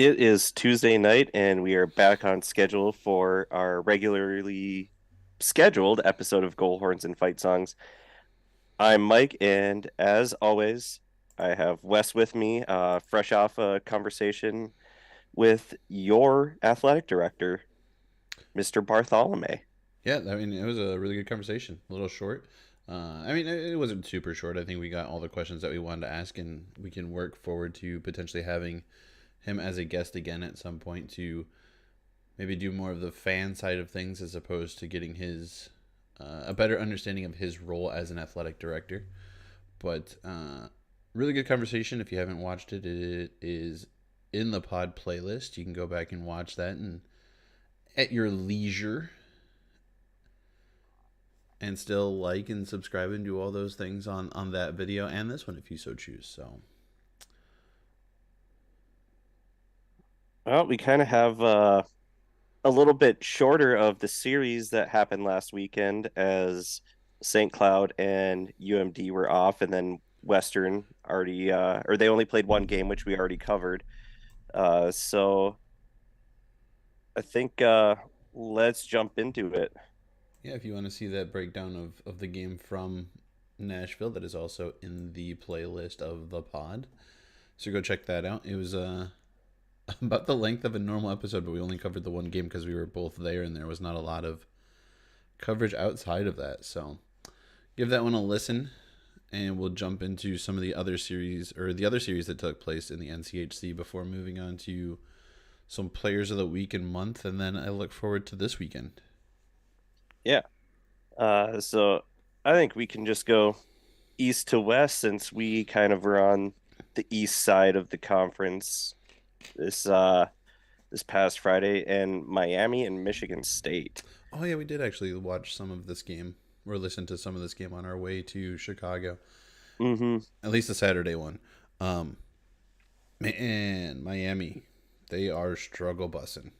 It is Tuesday night, and we are back on schedule for our regularly scheduled episode of Goal Horns and Fight Songs. I'm Mike, and as always, I have Wes with me, fresh off a conversation with your athletic director, Mr. Bartholomew. Yeah, I mean, it was a really good conversation. A little short. I mean, it wasn't super short. I think we got all the questions that we wanted to ask, and we can work forward to potentially having him as a guest again at some point to maybe do more of the fan side of things as opposed to getting his a better understanding of his role as an athletic director. But really good conversation. If you haven't watched it, it is in the pod playlist. You can go back and watch that and at your leisure and still like and subscribe and do all those things on that video and this one if you so choose. So Well, we kind of have a little bit shorter of the series that happened last weekend as St. Cloud and UMD were off, and then Western already, or they only played one game, which we already covered. So I think let's jump into it. yeah, if you want to see that breakdown of the game from Nashville, that is also in the playlist of the pod. So go check that out. It was about the length of a normal episode, but we only covered the one game because we were both there, and there was not a lot of coverage outside of that. So give that one a listen, and we'll jump into some of the other series or the other series that took place in the NCHC before moving on to some players of the week and month, and then I look forward to this weekend. Yeah. So I think we can just go east to west since we kind of were on the east side of the conference this this past Friday, and Miami and Michigan State. Oh yeah, we did actually watch some of this game or listen to some of this game on our way to Chicago. Mm-hmm. At least the Saturday one. Um, Man, Miami, they are struggle bussing.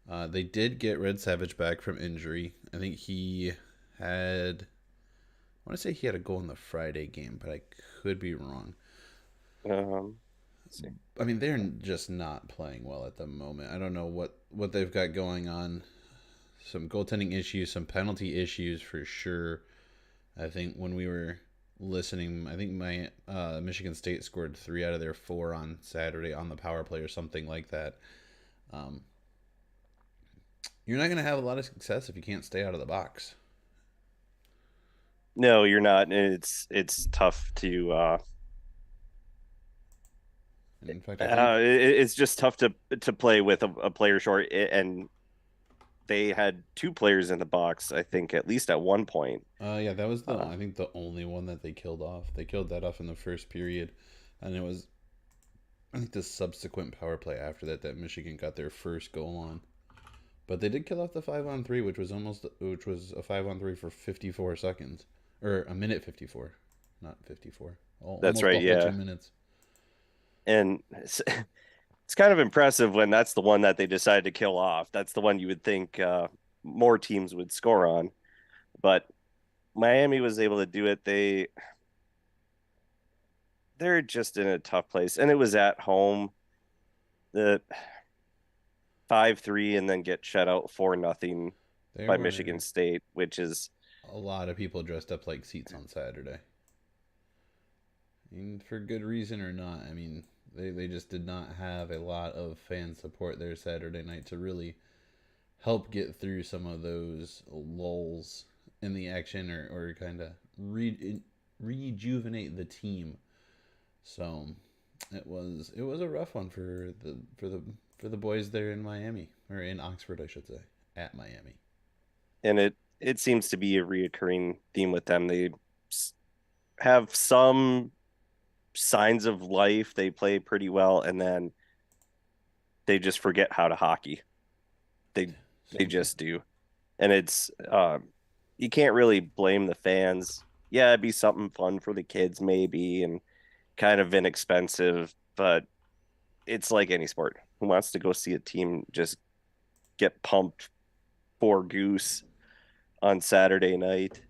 They did get Red Savage back from injury. I think he had. I want to say he had a goal in the Friday game, but I could be wrong. Let's see. I mean, they're just not playing well at the moment. I don't know what they've got going on. Some goaltending issues, some penalty issues for sure. I think when we were listening, I think my Michigan State scored 3 out of their 4 on Saturday on the power play or something like that. Um, you're not going to have a lot of success if you can't stay out of the box. No, you're not. It's tough to And in fact, I think it's just tough to play with a player short, and they had two players in the box, I think, at least at one point. yeah, that was the Uh, I think the only one that they killed off. They killed that off in the first period, and it was I think the subsequent power play after that that Michigan got their first goal on. But they did kill off the 5-on-3, which was a 5-on-3 for 54 seconds or a minute 54, not 54. that's Almost right, the whole two yeah. minutes. And it's kind of impressive when that's the one that they decided to kill off. That's the one you would think more teams would score on, but Miami was able to do it. They're just in a tough place, and it was at home. The 5-3 and then get shut out 4-0 There by Michigan were State, which is a lot of people dressed up like seats on Saturday. And for good reason or not. I mean, they just did not have a lot of fan support there Saturday night to really help get through some of those lulls in the action or kind of rejuvenate the team. So it was a rough one for the boys there in Miami or in Oxford, I should say, at Miami. and it seems to be a reoccurring theme with them. They have some signs of life. They play pretty well, and then they just forget how to hockey. They they Something. just do, and it's you can't really blame the fans. Yeah, it'd be something fun for the kids maybe, and kind of inexpensive, but it's like any sport. Who wants to go see a team just get pumped for goose on Saturday night?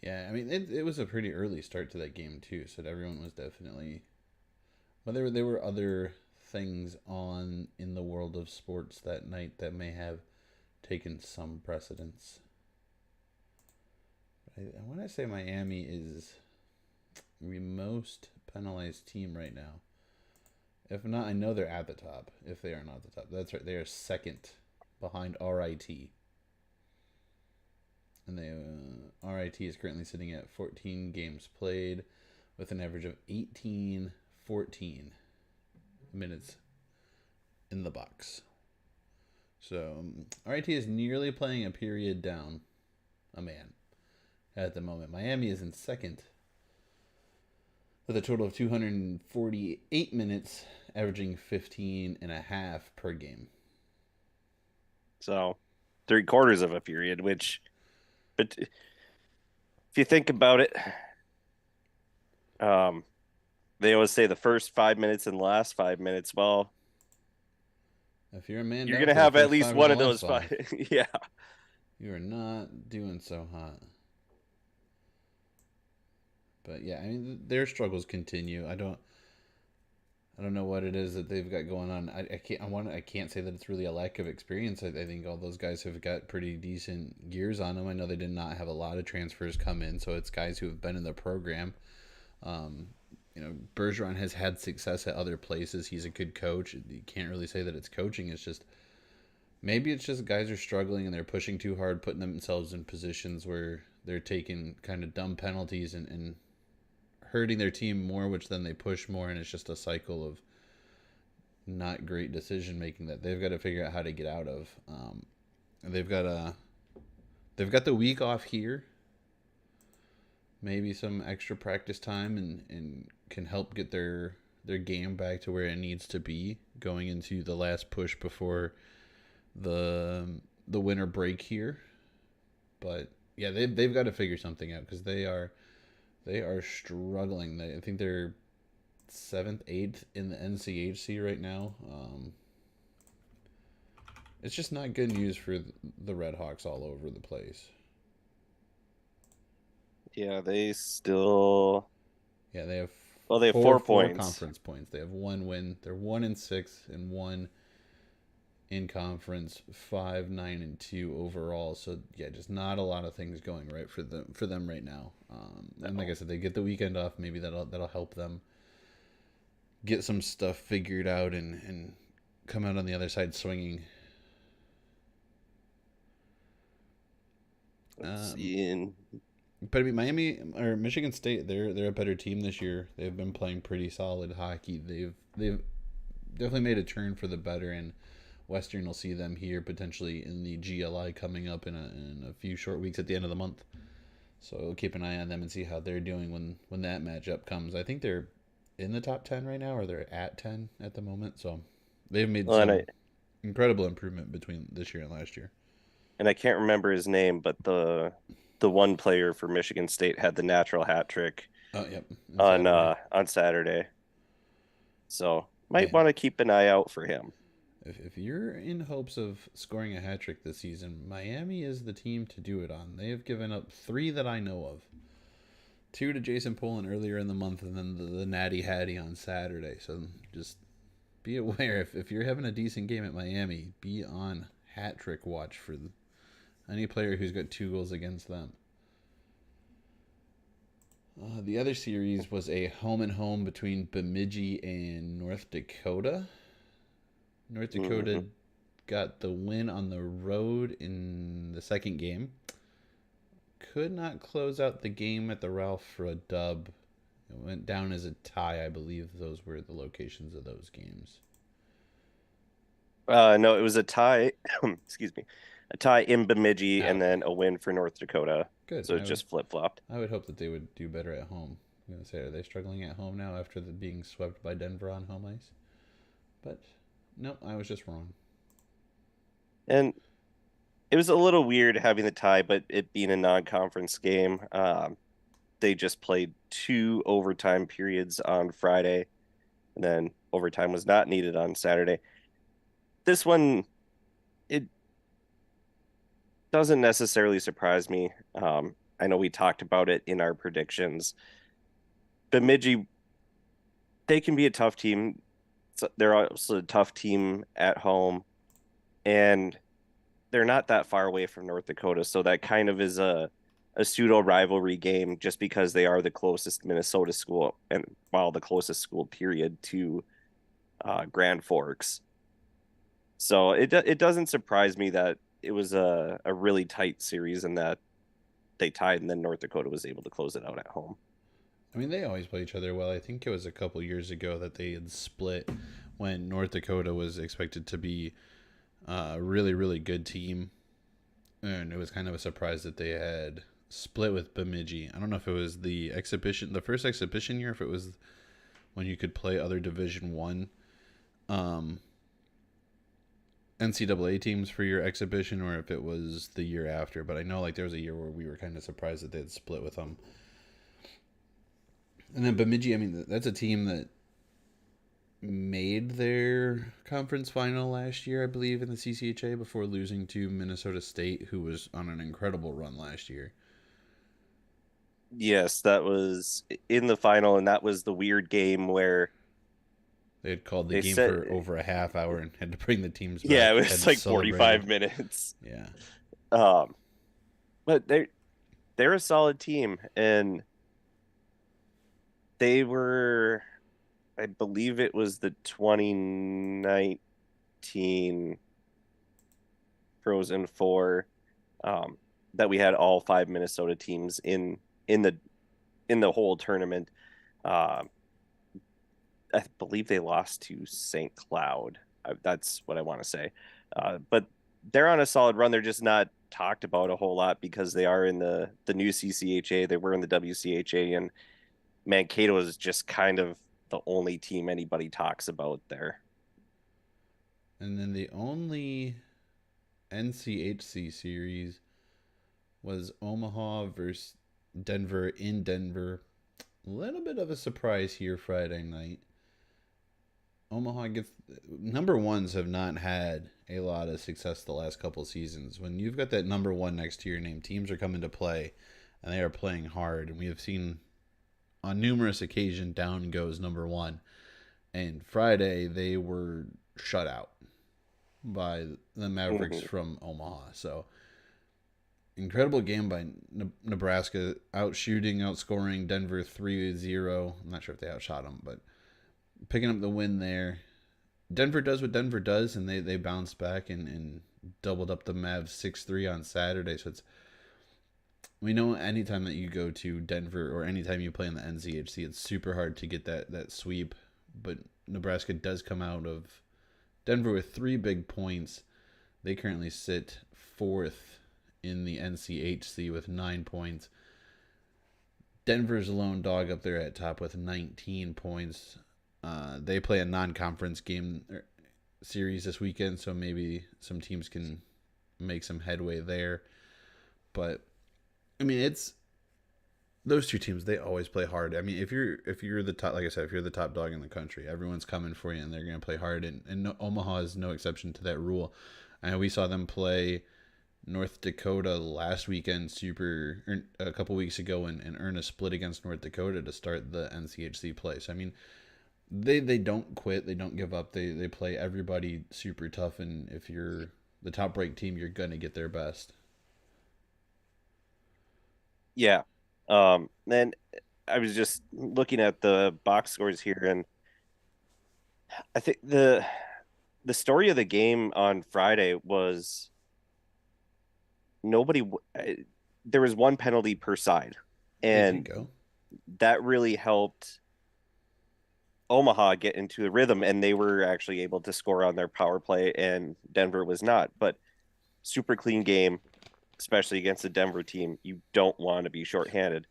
Yeah, I mean, it was a pretty early start to that game too, so everyone was definitely. But there were other things on in the world of sports that night that may have taken some precedence. I want to say Miami is the most penalized team right now. If not, I know they're at the top. If they are not at the top, that's right. They are second behind RIT, and RIT is currently sitting at 14 games played, with an average of 18-14 minutes in the box. So RIT is nearly playing a period down a man at the moment. Miami is in second with a total of 248 minutes, averaging 15 and a half per game. So 3/4 of a period, which, but if you think about it, um, they always say the first 5 minutes and the last 5 minutes. Well, If you're a man you're down gonna for the have at first least five or one the of last those five, five. Yeah. you are not doing so hot. But yeah, I mean their struggles continue. I don't know what it is that they've got going on. I can't say that it's really a lack of experience. I think all those guys have got pretty decent years on them. I know they did not have a lot of transfers come in, so it's guys who have been in the program. Um, Bergeron has had success at other places. He's a good coach. You can't really say that it's coaching. It's just maybe it's just guys are struggling and they're pushing too hard, putting themselves in positions where they're taking kind of dumb penalties and hurting their team more, which then they push more, and it's just a cycle of not great decision making that they've got to figure out how to get out of. They've got the week off here, maybe some extra practice time, and can help get their game back to where it needs to be going into the last push before the winter break here. But yeah, they've got to figure something out because they are struggling. I think they're seventh, eighth in the NCHC right now. It's just not good news for the Red Hawks all over the place. Yeah, they still, Yeah, they have well, they have four 4 points. conference points. They have one win. They're 1-6 and one in conference. 5-9-2 overall. So yeah, just not a lot of things going right for them right now. And like I No. said, they get the weekend off. Maybe that'll help them get some stuff figured out and come out on the other side swinging. Let's Um, see. And but I mean, Miami or Michigan State, they're a better team this year. They've been playing pretty solid hockey. They've definitely made a turn for the better, and Western will see them here potentially in the GLI coming up in a few short weeks at the end of the month. So we'll keep an eye on them and see how they're doing when that matchup comes. I think they're in the top 10 right now, or they're at 10 at the moment. So they've made well, and I some incredible improvement between this year and last year. and I can't remember his name, but the one player for Michigan State had the natural hat trick Oh, yep, on Saturday. on Saturday. So might Yeah, want to keep an eye out for him. if you're in hopes of scoring a hat trick this season, Miami is the team to do it on. They have given up three that I know of. Two to Jason Poland earlier in the month, and then the Natty Hattie on Saturday. So just be aware if you're having a decent game at Miami, be on hat trick watch for any player who's got 2 goals against them. The other series was a home and home between Bemidji and North Dakota. North Dakota Hmm. got the win on the road in the second game. Could not close out the game at the Ralph for a dub. It went down as a tie. I believe those were the locations of those games. No, it was a tie. Excuse me, a tie in Bemidji, Ah, and okay, then a win for North Dakota. good. So it just flip flopped. I would hope that they would do better at home. I'm gonna say, are they struggling at home now after being swept by Denver on home ice? But no, I was just wrong. And it was a little weird having the tie, but it being a non-conference game. They just played two overtime periods on Friday, and then overtime was not needed on Saturday. This one, it doesn't necessarily surprise me. I know we talked about it in our predictions. Bemidji, they can be a tough team. They're also a tough team at home, and they're not that far away from North Dakota, so that kind of is a pseudo rivalry game just because they are the closest Minnesota school and while the closest school period to Grand Forks. So it doesn't surprise me that it was a really tight series and that they tied and then North Dakota was able to close it out at home. I mean, they always play each other well. I think it was a couple years ago that they had split when North Dakota was expected to be a really, really good team. And it was kind of a surprise that they had split with Bemidji. I don't know if it was the first exhibition year, if it was when you could play other Division One um, NCAA teams for your exhibition, or if it was the year after. But I know like there was a year where we were kind of surprised that they had split with them. And then Bemidji, I mean, that's a team that made their conference final last year, I believe, in the CCHA before losing to Minnesota State, who was on an incredible run last year. Yes, that was in the final, and that was the weird game where They had called the they game said, for over a half hour and had to bring the teams yeah, it back, was had like celebrated. 45 minutes. Yeah. Um, but they're a solid team, and they were, I believe it was the 2019 Frozen Four, um, that we had all five Minnesota teams in the in the whole tournament. Um, I believe they lost to St. Cloud. That's what I want to say. But they're on a solid run. They're just not talked about a whole lot because they are in the new CCHA. They were in the WCHA, and Mankato is just kind of the only team anybody talks about there. And then the only NCHC series was Omaha versus Denver in Denver. A little bit of a surprise here Friday night. Omaha gets number ones have not had a lot of success the last couple seasons. When you've got that number one next to your name, teams are coming to play and they are playing hard. And we have seen on numerous occasions down goes number one. And Friday they were shut out by the Mavericks Mhm. from Omaha. So incredible game by Nebraska, outscoring Denver 3-0. I'm not sure if they outshot them, but picking up the win there. Denver does what Denver does, and they bounced back and doubled up the Mavs 6-3 on Saturday. So it's we know anytime that you go to Denver or anytime you play in the NCHC, it's super hard to get that sweep. But Nebraska does come out of Denver with 3 big points. They currently sit fourth in the NCHC with 9 points. Denver's a lone dog up there at top with 19 points. They play a non-conference game series this weekend, so maybe some teams can make some headway there. But I mean, it's those two teams. They always play hard. I mean, if you're the top, like I said, if you're the top dog in the country, everyone's coming for you, and they're going to play hard. And no, Omaha is no exception to that rule. And we saw them play North Dakota last weekend, a couple weeks ago, and earn a split against North Dakota to start the NCHC play. So I mean, they don't quit, they don't give up. They play everybody super tough, and if you're the top ranked team, you're gonna get their best. Yeah. Then I was just looking at the box scores here, and I think the story of the game on Friday was nobody. There was one penalty per side, Hey, there you and go. that really helped Omaha get into the rhythm, and they were actually able to score on their power play, and Denver was not. But super clean game, especially against the Denver team. You don't want to be shorthanded.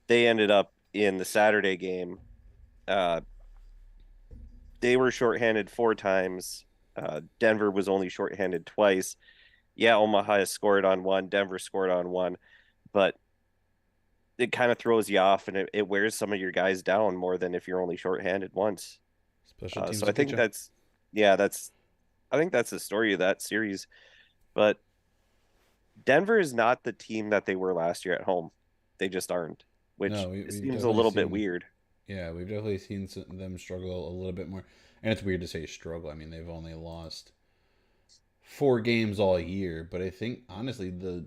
They ended up in the Saturday game. Uh, they were shorthanded four times. Denver was only shorthanded twice. Yeah, Omaha has scored on one, Denver scored on one, but it kind of throws you off and it wears some of your guys down more than if you're only shorthanded once. Special teams So will I get think you. yeah, I think that's the story of that series. But Denver is not the team that they were last year at home. They just aren't, which No, we've seems a definitely little bit seen. weird. Yeah, we've definitely seen them struggle a little bit more. And it's weird to say struggle. I mean, they've only lost 4 games all year, but I think honestly the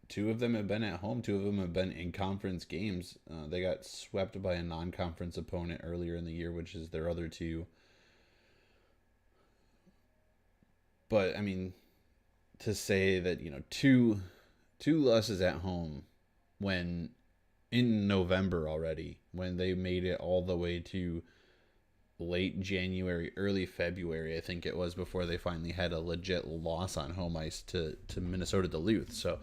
two of them have been at home. Two of them have been in conference games. They got swept by a non-conference opponent earlier in the year, which is their other two. But I mean, to say that two losses at home when in November already, when they made it all the way to late January, early February, I think it was, before they finally had a legit loss on home ice to Minnesota Duluth. So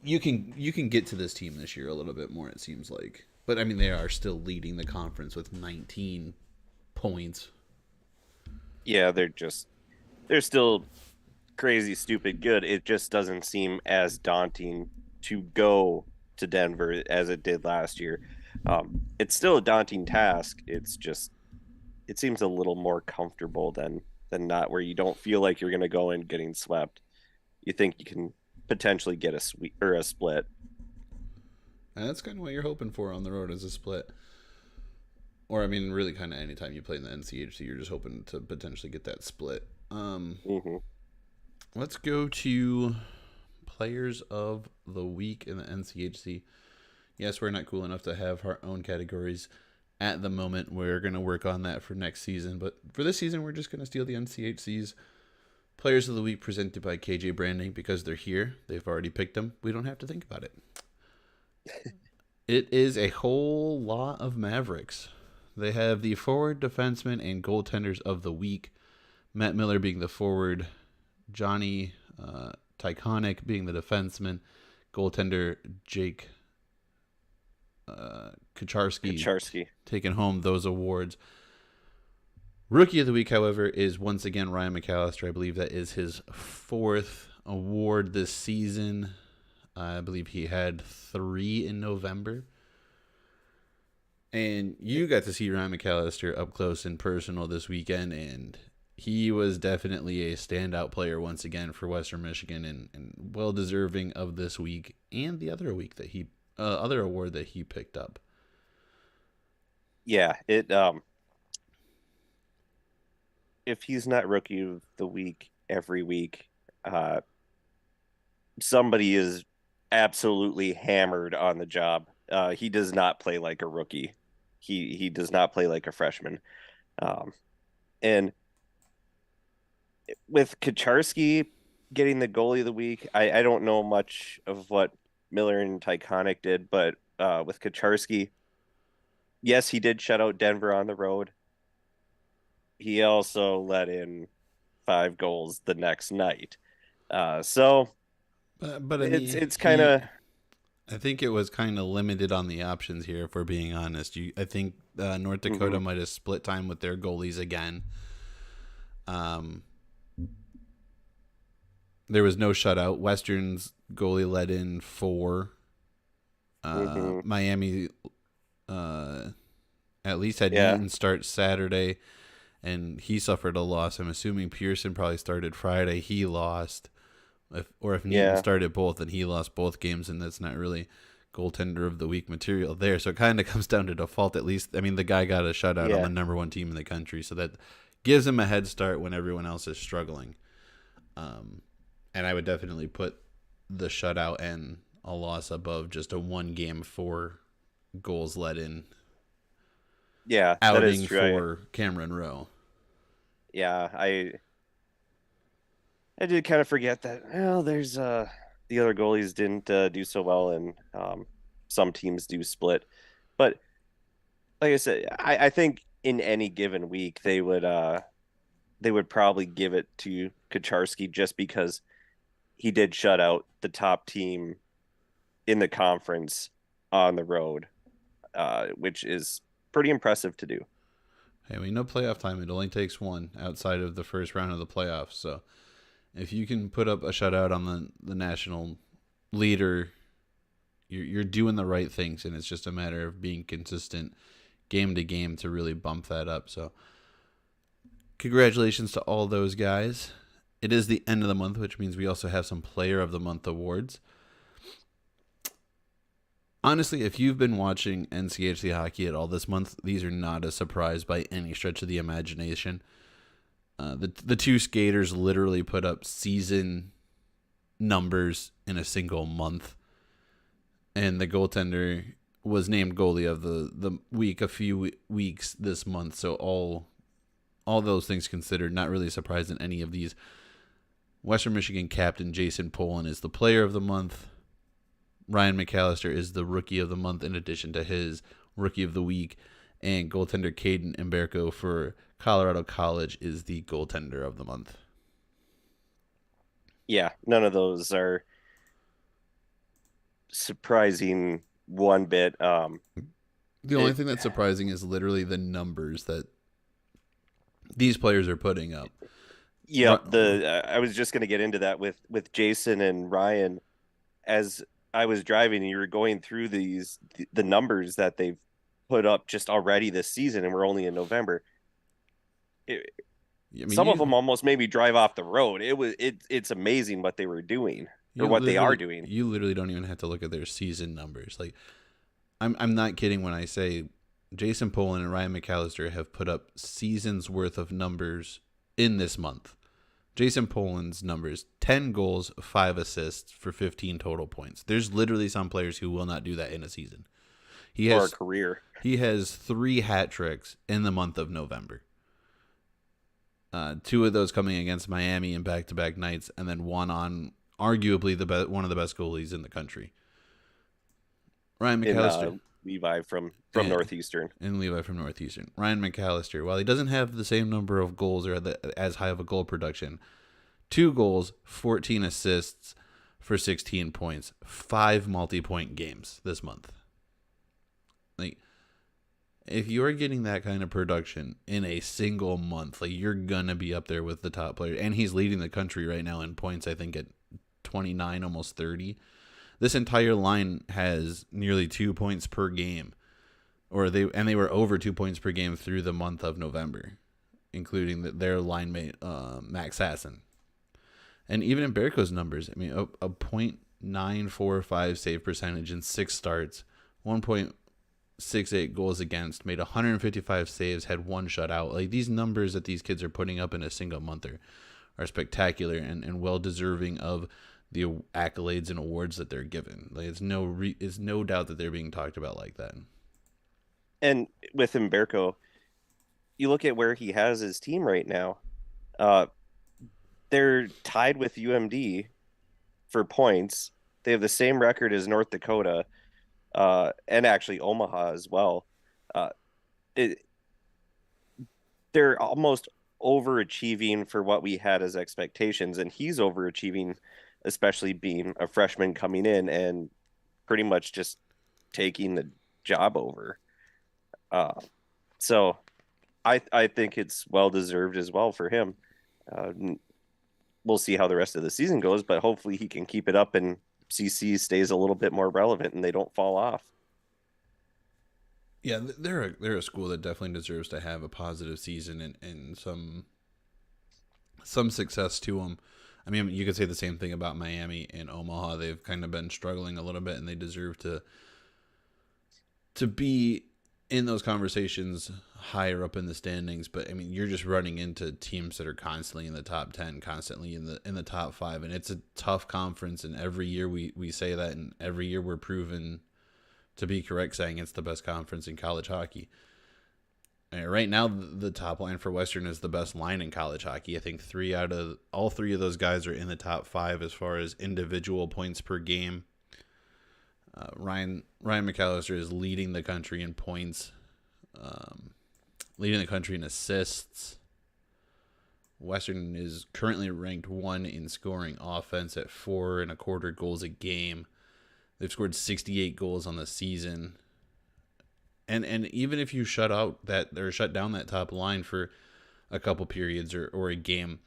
you can get to this team this year a little bit more, it seems like. But I mean, they are still leading the conference with 19 points. Yeah, they're still crazy, stupid good. It just doesn't seem as daunting to go to Denver as it did last year. It's still a daunting task. It's just it seems a little more comfortable than not, where you don't feel like you're going to go in getting swept. You think you can potentially get a sweep or a split. And that's kind of what you're hoping for on the road as a split. Or I mean, really, kind of anytime you play in the NCHC, you're just hoping to potentially get that split. Mm-hmm. Let's go to players of the week in the NCHC. Yes, we're not cool enough to have our own categories at the moment. We're going to work on that for next season. But for this season, we're just going to steal the NCHC's players of the week presented by KJ Branding because they're here. They've already picked them. We don't have to think about it. It is a whole lot of Mavericks. They have the forward, defenseman, and goaltenders of the week. Matt Miller being the forward, Johnny Tyconic being the defenseman, goaltender Jake Kucharski Kacharski. taking home those awards. Rookie of the week, however, is once again Ryan McAllister. I believe that is his 4th award this season. I believe he had 3 in November. And you got to see Ryan McAllister up close and personal this weekend, and he was definitely a standout player once again for Western Michigan, and well deserving of this week and the other week that he other award that he picked up. Yeah, it if he's not rookie of the week every week, uh somebody is absolutely hammered on the job. He does not play like a rookie. He does not play like a freshman. Um, and with Kacharski getting the goalie of the week, I don't know much of what Miller and Tyconic did, but with Kacharski, yes, he did shut out Denver on the road. He also let in 5 goals the next night. So But I it's mean, it's kind he of I think it was kind of limited on the options here, if we're being honest. I think North Dakota mhm. might have split time with their goalies again. Um, there was no shutout. Western's goalie let in 4. Hmm. Miami uh, at least had Yeah, Neaton start Saturday, and he suffered a loss. I'm assuming Pearson probably started Friday. He lost. If Neaton yeah, started both, then he lost both games, and that's not really goaltender of the week material there. So it kind of comes down to default. At least, I mean, the guy got a shutout on the yeah, number 1 team in the country, so that gives him a head start when everyone else is struggling. Um, and I would definitely put the shutout and a loss above just a 1 game 4 goals let in yeah. That is outing true. for Cameron Rowe. Yeah, I did kind of forget that. Well, there's the other goalies didn't do so well, and some teams do split. But like I said, I think in any given week they would probably give it to Kacharski just because he did shut out the top team in the conference on the road, which is pretty impressive to do. Hey, we know playoff time. It only takes one outside of the first round of the playoffs. So if you can put up a shutout on the national leader, you're doing the right things, and it's just a matter of being consistent game to game to really bump that up. So congratulations to all those guys. It is the end of the month, which means we also have some Player of the Month awards. Honestly, if you've been watching NCHC hockey at all this month, these are not a surprise by any stretch of the imagination. The two skaters literally put up season numbers in a single month, and the goaltender was named goalie of the week a few weeks this month. So all those things considered, not really surprised in any of these. Western Michigan captain Jason Polin is the Player of the Month. Ryan McAllister is the Rookie of the Month in addition to his Rookie of the Week. And goaltender Caden Emberko for Colorado College is the Goaltender of the Month. Yeah, none of those are surprising one bit. The only It, thing that's surprising is literally the numbers that these players are putting up. yep, the I was just going to get into that with Jason and Ryan as I was driving and you were going through the numbers that they've put up just already this season, and we're only in November. It, I mean, some of them almost made me drive off the road. It's amazing what they were doing or what they are doing. you literally don't even have to look at their season numbers. Like, I'm not kidding when I say Jason Polin and Ryan McAllister have put up seasons worth of numbers in this month. Jason Polin's numbers: 10 goals, 5 assists for 15 total points. There's literally some players who will not do that in a season. Or a career. He has 3 hat tricks in the month of November. 2 of those coming against Miami in back-to-back nights, and then one on arguably one of the best goalies in the country. Ryan McAllister. Levi from Northeastern. And Levi from Northeastern. Ryan McAllister, while he doesn't have the same number of goals or as high of a goal production, 2 goals, 14 assists for 16 points, 5 multi-point games this month. Like, if you're getting that kind of production in a single month, like, you're gonna be up there with the top players. And he's leading the country right now in points, I think, at 29, almost 30. This entire line has nearly 2 points per game, they were over 2 points per game through the month of November, including their line mate Max Sasson. And even in Berko's numbers, I mean, a .945 save percentage in 6 starts, 1.68 goals against, made 155 saves, had 1 shutout. Like, these numbers that these kids are putting up in a single month are spectacular and well deserving of the accolades and awards that they're given. Like, it's no doubt that they're being talked about like that. And with Umberko, you look at where he has his team right now. Uh, they're tied with UMD for points. They have the same record as North Dakota, and actually Omaha as well. Uh, it, they're almost overachieving for what we had as expectations, and he's overachieving, especially being a freshman coming in and pretty much just taking the job over. So I think it's well deserved as well for him. Uh, we'll see how the rest of the season goes, but hopefully he can keep it up and CC stays a little bit more relevant and they don't fall off. Yeah, they're a school that definitely deserves to have a positive season and some success to them. I mean, you could say the same thing about Miami and Omaha. They've kind of been struggling a little bit, and they deserve to be in those conversations higher up in the standings. But I mean, you're just running into teams that are constantly in the top 10, constantly in the top 5, and it's a tough conference. And every year we say that, and every year we're proven to be correct, saying it's the best conference in college hockey. Right now, the top line for Western is the best line in college hockey. I think all three of those guys are in the top 5 as far as individual points per game. Ryan McAllister is leading the country in points, leading the country in assists. Western is currently ranked 1 in scoring offense at 4.25 goals a game. They've scored 68 goals on the season. And even if you shut down that top line for a couple periods or a game,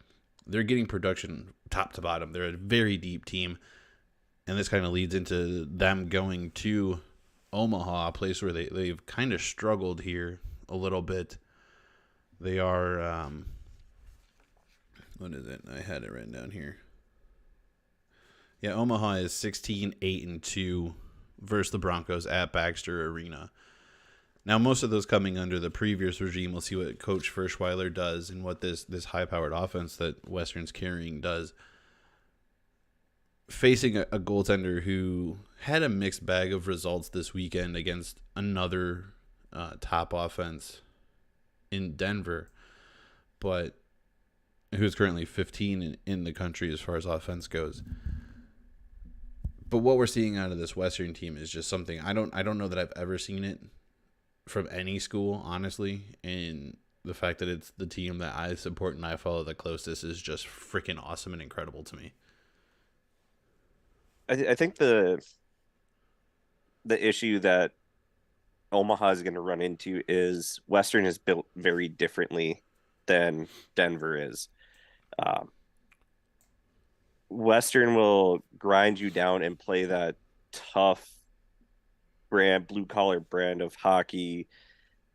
they're getting production top to bottom. They're a very deep team. And this kind of leads into them going to Omaha, a place where they've kind of struggled here a little bit. They are What is it? I had it written down here. Yeah, Omaha is 16-8-2 versus the Broncos at Baxter Arena. Now, most of those coming under the previous regime. We'll see what Coach Ferschweiler does and what this high-powered offense that Western's carrying does. Facing a goaltender who had a mixed bag of results this weekend against another top offense in Denver, but who's currently 15 in the country as far as offense goes. But what we're seeing out of this Western team is just something I don't know that I've ever seen it from any school, honestly. And the fact that it's the team that I support and I follow the closest is just freaking awesome and incredible to me. I think the issue that Omaha is going to run into is Western is built very differently than Denver is. Um, Western will grind you down and play that tough brand, blue collar brand of hockey,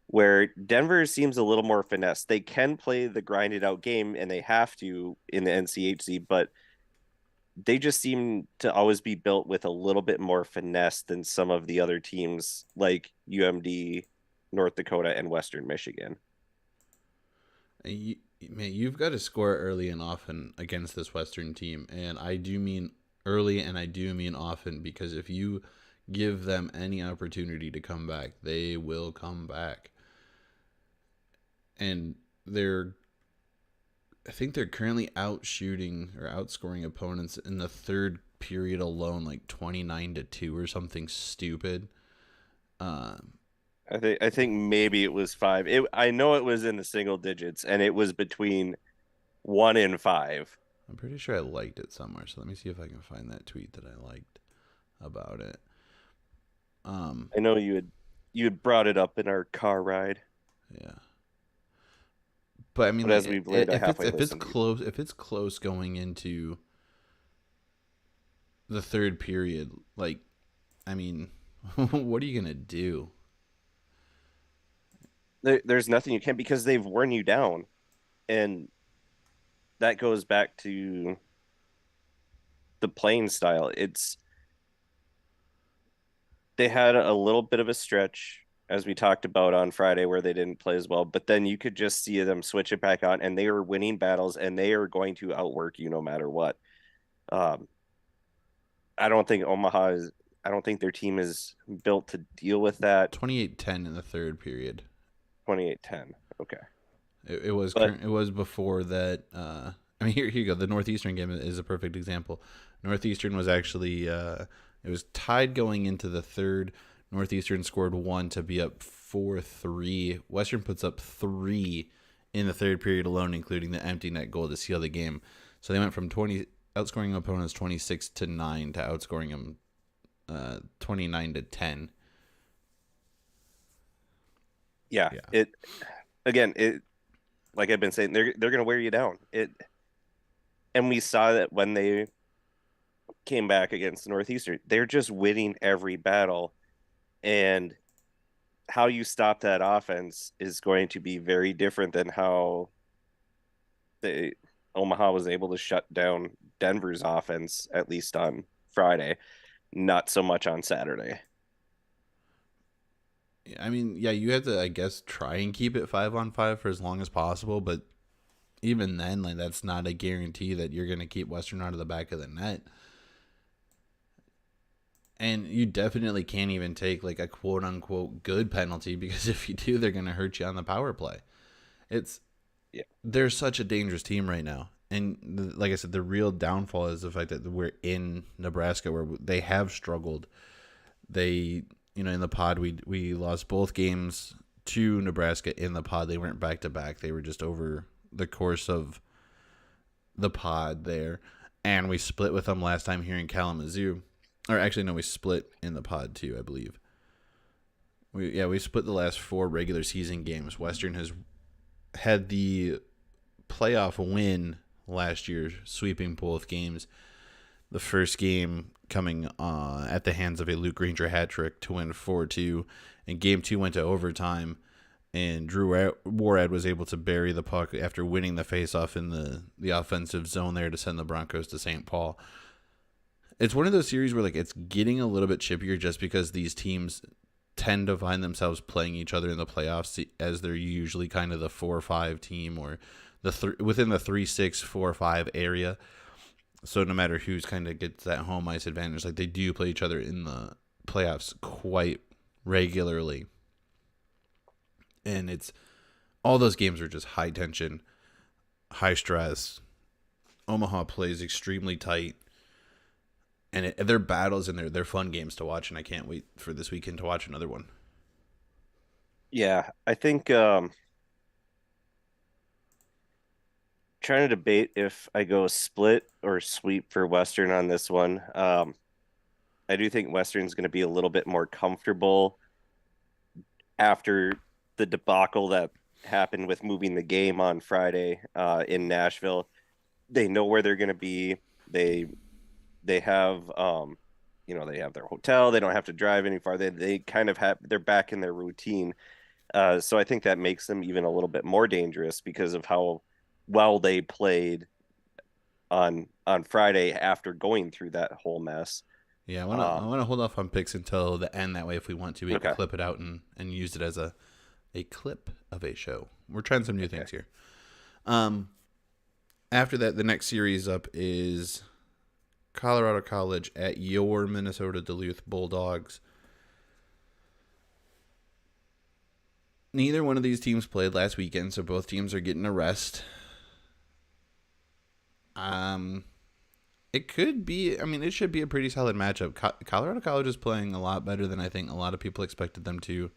where Denver seems a little more finesse. They can play the grinded out game and they have to in the NCHC, but they just seem to always be built with a little bit more finesse than some of the other teams like UMD, North Dakota, and Western Michigan. You, man, you've got to score early and often against this Western team. And I do mean early and I do mean often, because if you give them any opportunity to come back, they will come back. And I think they're currently out shooting or outscoring opponents in the third period alone, like 29-2 or something stupid. Um, I think maybe it was five. I know it was in the single digits, and it was between 1 and 5. I'm pretty sure I liked it somewhere, so let me see if I can find that tweet that I liked about it. I know you had brought it up in our car ride, Yeah, but I mean, but like, as we've learned, I halfway if it's listened to you. close, going into the third period, like, I mean, what are you gonna do? There's nothing you can because they've worn you down, and that goes back to the playing style. They had a little bit of a stretch as we talked about on Friday where they didn't play as well, but then you could just see them switch it back on and they are winning battles and they are going to outwork you no matter what. Um, I don't think I don't think their team is built to deal with that 28-10 in the third period. 28-10. Okay. But It was before that. I mean, here you go. The Northeastern game is a perfect example. Northeastern was actually it was tied going into the third. Northeastern scored one to be up 4-3. Western puts up 3 in the third period alone, including the empty net goal to seal the game. So they went from outscoring opponents 26-9 to outscoring them 29-10. yeah, Yeah. it again, it like I've been saying, they're going to wear you down. And we saw that when they came back against Northeastern, they're just winning every battle. And how you stop that offense is going to be very different than how the Omaha was able to shut down Denver's offense, at least on Friday, not so much on Saturday. I mean, yeah, you have to, I guess, try and keep it 5-on-5 for as long as possible, but even then, like, that's not a guarantee that you're going to keep Western out of the back of the net. And you definitely can't even take like a quote unquote good penalty, because if you do, they're going to hurt you on the power play. It's Yeah. They're such a dangerous team right now. And like I said, the real downfall is the fact that we're in Nebraska where they have struggled. They, in the pod, we lost both games to Nebraska in the pod. They weren't back to back. They were just over the course of the pod there. And we split with them last time here in Kalamazoo. Or actually, no, we split in the pod too, I believe. We split the last 4 regular season games. Western has had the playoff win last year, sweeping both games. The first game coming at the hands of a Luke Granger hat trick to win 4-2, and game 2 went to overtime. and Drew Warad was able to bury the puck after winning the faceoff in the offensive zone there to send the Broncos to St. Paul. It's one of those series where like it's getting a little bit chippier just because these teams tend to find themselves playing each other in the playoffs as they're usually kind of the 4-5 team or within the 3-6-4-5 area. So no matter who's kind of gets that home ice advantage, like they do play each other in the playoffs quite regularly. And it's all those games are just high tension, high stress. Omaha plays extremely tight, and they're battles and they're fun games to watch. And I can't wait for this weekend to watch another one. Yeah, I think trying to debate if I go split or sweep for Western on this one. I do think Western's going to be a little bit more comfortable after the debacle that happened with moving the game on Friday in Nashville. They know where they're going to be. They they have they have their hotel. They don't have to drive any farther. They kind of have they're back in their routine. So I think that makes them even a little bit more dangerous because of how well they played on Friday after going through that whole mess. Yeah, I Um, wanna hold off on picks until the end. That way, if we want to, we can okay, clip it out and use it as a clip of a show. We're trying some new okay. things here. Um, After that, the next series up is Colorado College at your Minnesota Duluth Bulldogs. Neither one of these teams played last weekend, so both teams are getting a rest. Um, it could be. I mean, it should be a pretty solid matchup. Colorado College is playing a lot better than I think a lot of people expected them to.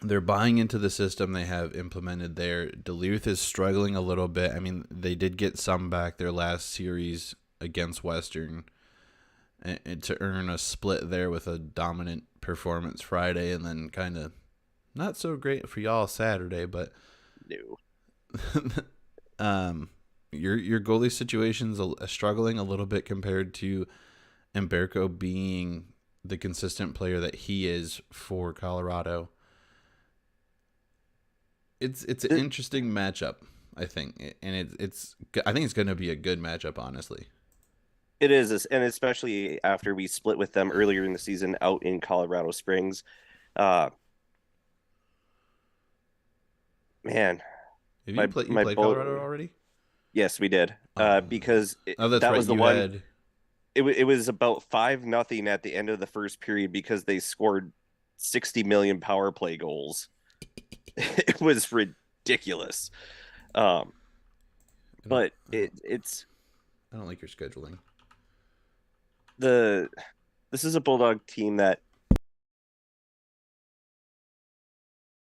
They're buying into the system they have implemented there. Duluth is struggling a little bit. I mean, they did get some back their last series against Western and to earn a split there with a dominant performance Friday and then kind of not so great for y'all Saturday, but No. um your goalie situation's struggling a little bit compared to Umberto being the consistent player that he is for Colorado. It's an It, interesting matchup, I think, and I think it's going to be a good matchup, honestly. it is, and especially after we split with them earlier in the season out in Colorado Springs. Uh, man, Have my you my played boat. Colorado already? Yes, we did. Oh, Because oh, that's that right. was the You one. had It was about 5-0 at the end of the first period because they scored 60 million power play goals. It was ridiculous. Um, I don't but I don't it's I don't like your scheduling. the this is a Bulldog team that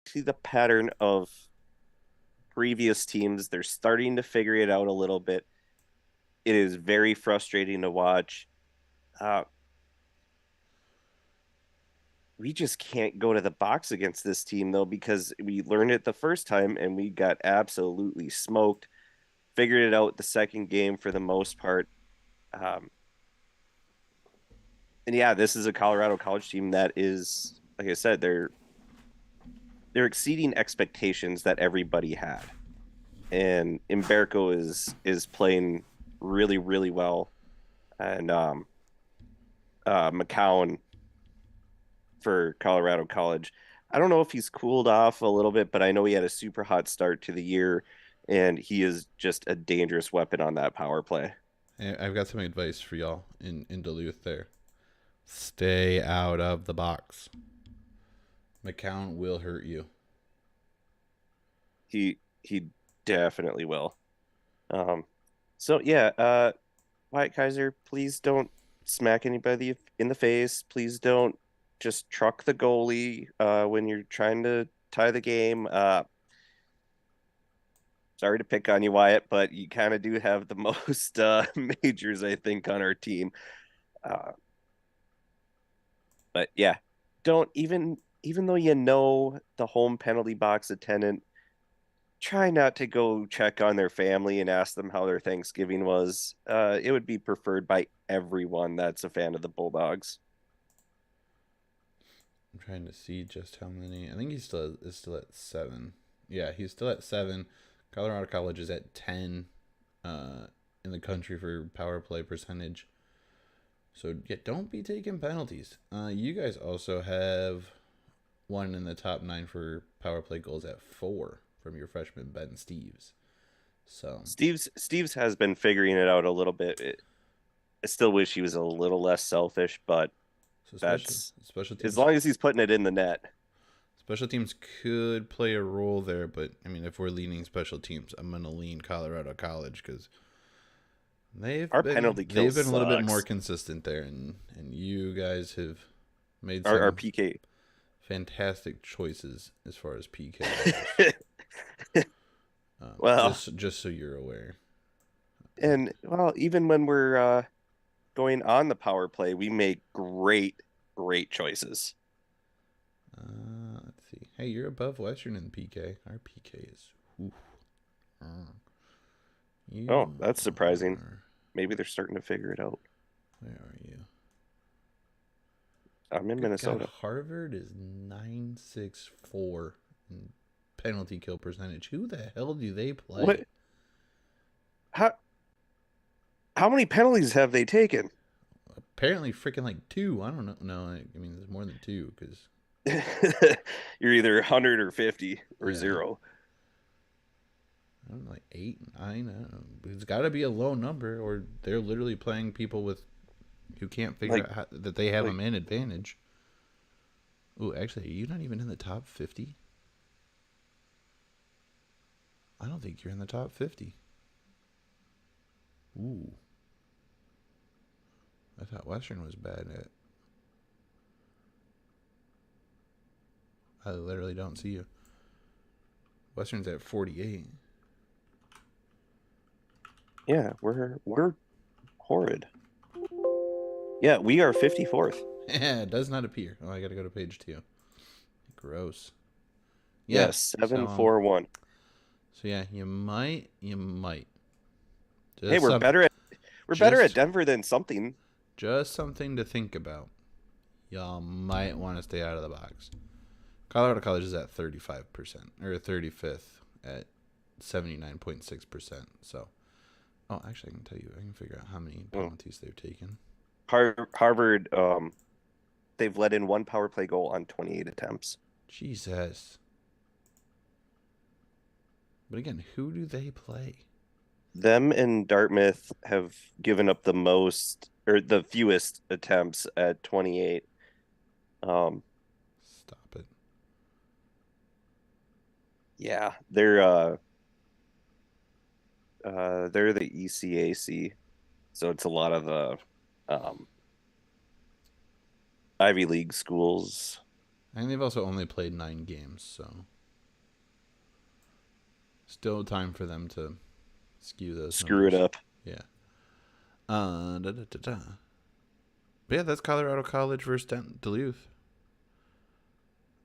see the pattern of previous teams. They're starting to figure it out a little bit. It is very frustrating to watch. Uh, we just can't go to the box against this team though because we learned it the first time and we got absolutely smoked. Figured it out the second game for the most part. Um, and yeah, this is a Colorado College team that is, like I said, they're exceeding expectations that everybody had. And Imberco is playing really well, and McCown for Colorado College. I don't know if he's cooled off a little bit, but I know he had a super hot start to the year, and he is just a dangerous weapon on that power play. I've got some advice for y'all in Duluth. There, stay out of the box. McCown will hurt you. He definitely will. Um, so yeah, Wyatt Kaiser, please don't smack anybody in the face. Please don't just truck the goalie when you're trying to tie the game. Sorry to pick on you, Wyatt, but you kind of do have the most majors, I think, on our team. Uh, but yeah, don't even though you know the home penalty box attendant, try not to go check on their family and ask them how their Thanksgiving was. It would be preferred by everyone that's a fan of the Bulldogs. I'm trying to see just how many. I think he's still is still at 7. Yeah, he's still at 7. Colorado College is at 10 uh, in the country for power play percentage. So yeah, don't be taking penalties. You guys also have one in the top 9 for power play goals at 4 from your freshman Ben Steves. So Steve's has been figuring it out a little bit. I still wish he was a little less selfish, but so that's special as teams long as he's putting it in the net. special teams could play a role there, but I mean if we're leaning special teams, I'm gonna lean Colorado College because Our penalty kill they've been a little bit more sucks. consistent there, and you guys have made Our some PK. fantastic choices as far as PK goes. Well, Just so you're aware. and well, even when we're going on the power play, we make great choices. Let's see. Hey, you're above Western in PK. Our PK is. Oof. Oh, You that's surprising. are. Maybe they're starting to figure it out. Where are you? I'm in Good God, Minnesota. Harvard is 964 in penalty kill percentage. Who the hell do they play? What? How how many penalties have they taken? Apparently, freaking like 2. I don't know. No, I mean, there's more than 2 because, You're either 100 or 50 or yeah. 0. I don't know, like 8, 9. I don't know. It's got to be a low number, or they're literally playing people with who can't figure Like out that they have like them in advantage. Ooh, actually, are you not even in the top 50? I don't think you're in the top 50. Ooh. I thought Western was bad at. I literally don't see you. Western's at 48. yeah, we're horrid. Yeah, we are 54th. Yeah, it does not appear. Oh, I gotta go to page 2. Gross. Yeah. Yes, So 741. so yeah, you might Hey, just some we're better at just Denver than something. just something to think about. Y'all might want to stay out of the box. Colorado College is at 35% or 35th at 79.6%. So, oh, actually, I can tell you. I can figure out how many Oh, penalties they've taken. Harvard, they've let in one power play goal on 28 attempts. Jesus. But again, who do they play? Them and Dartmouth have given up the most or the fewest attempts at 28. Um, Stop it. yeah, they're the ECAC, so it's a lot of the um Ivy League schools. I think they've also only played 9 games, so still time for them to skew those Screw it numbers. up. Yeah. Da, da, da, da. But yeah, that's Colorado College versus Duluth.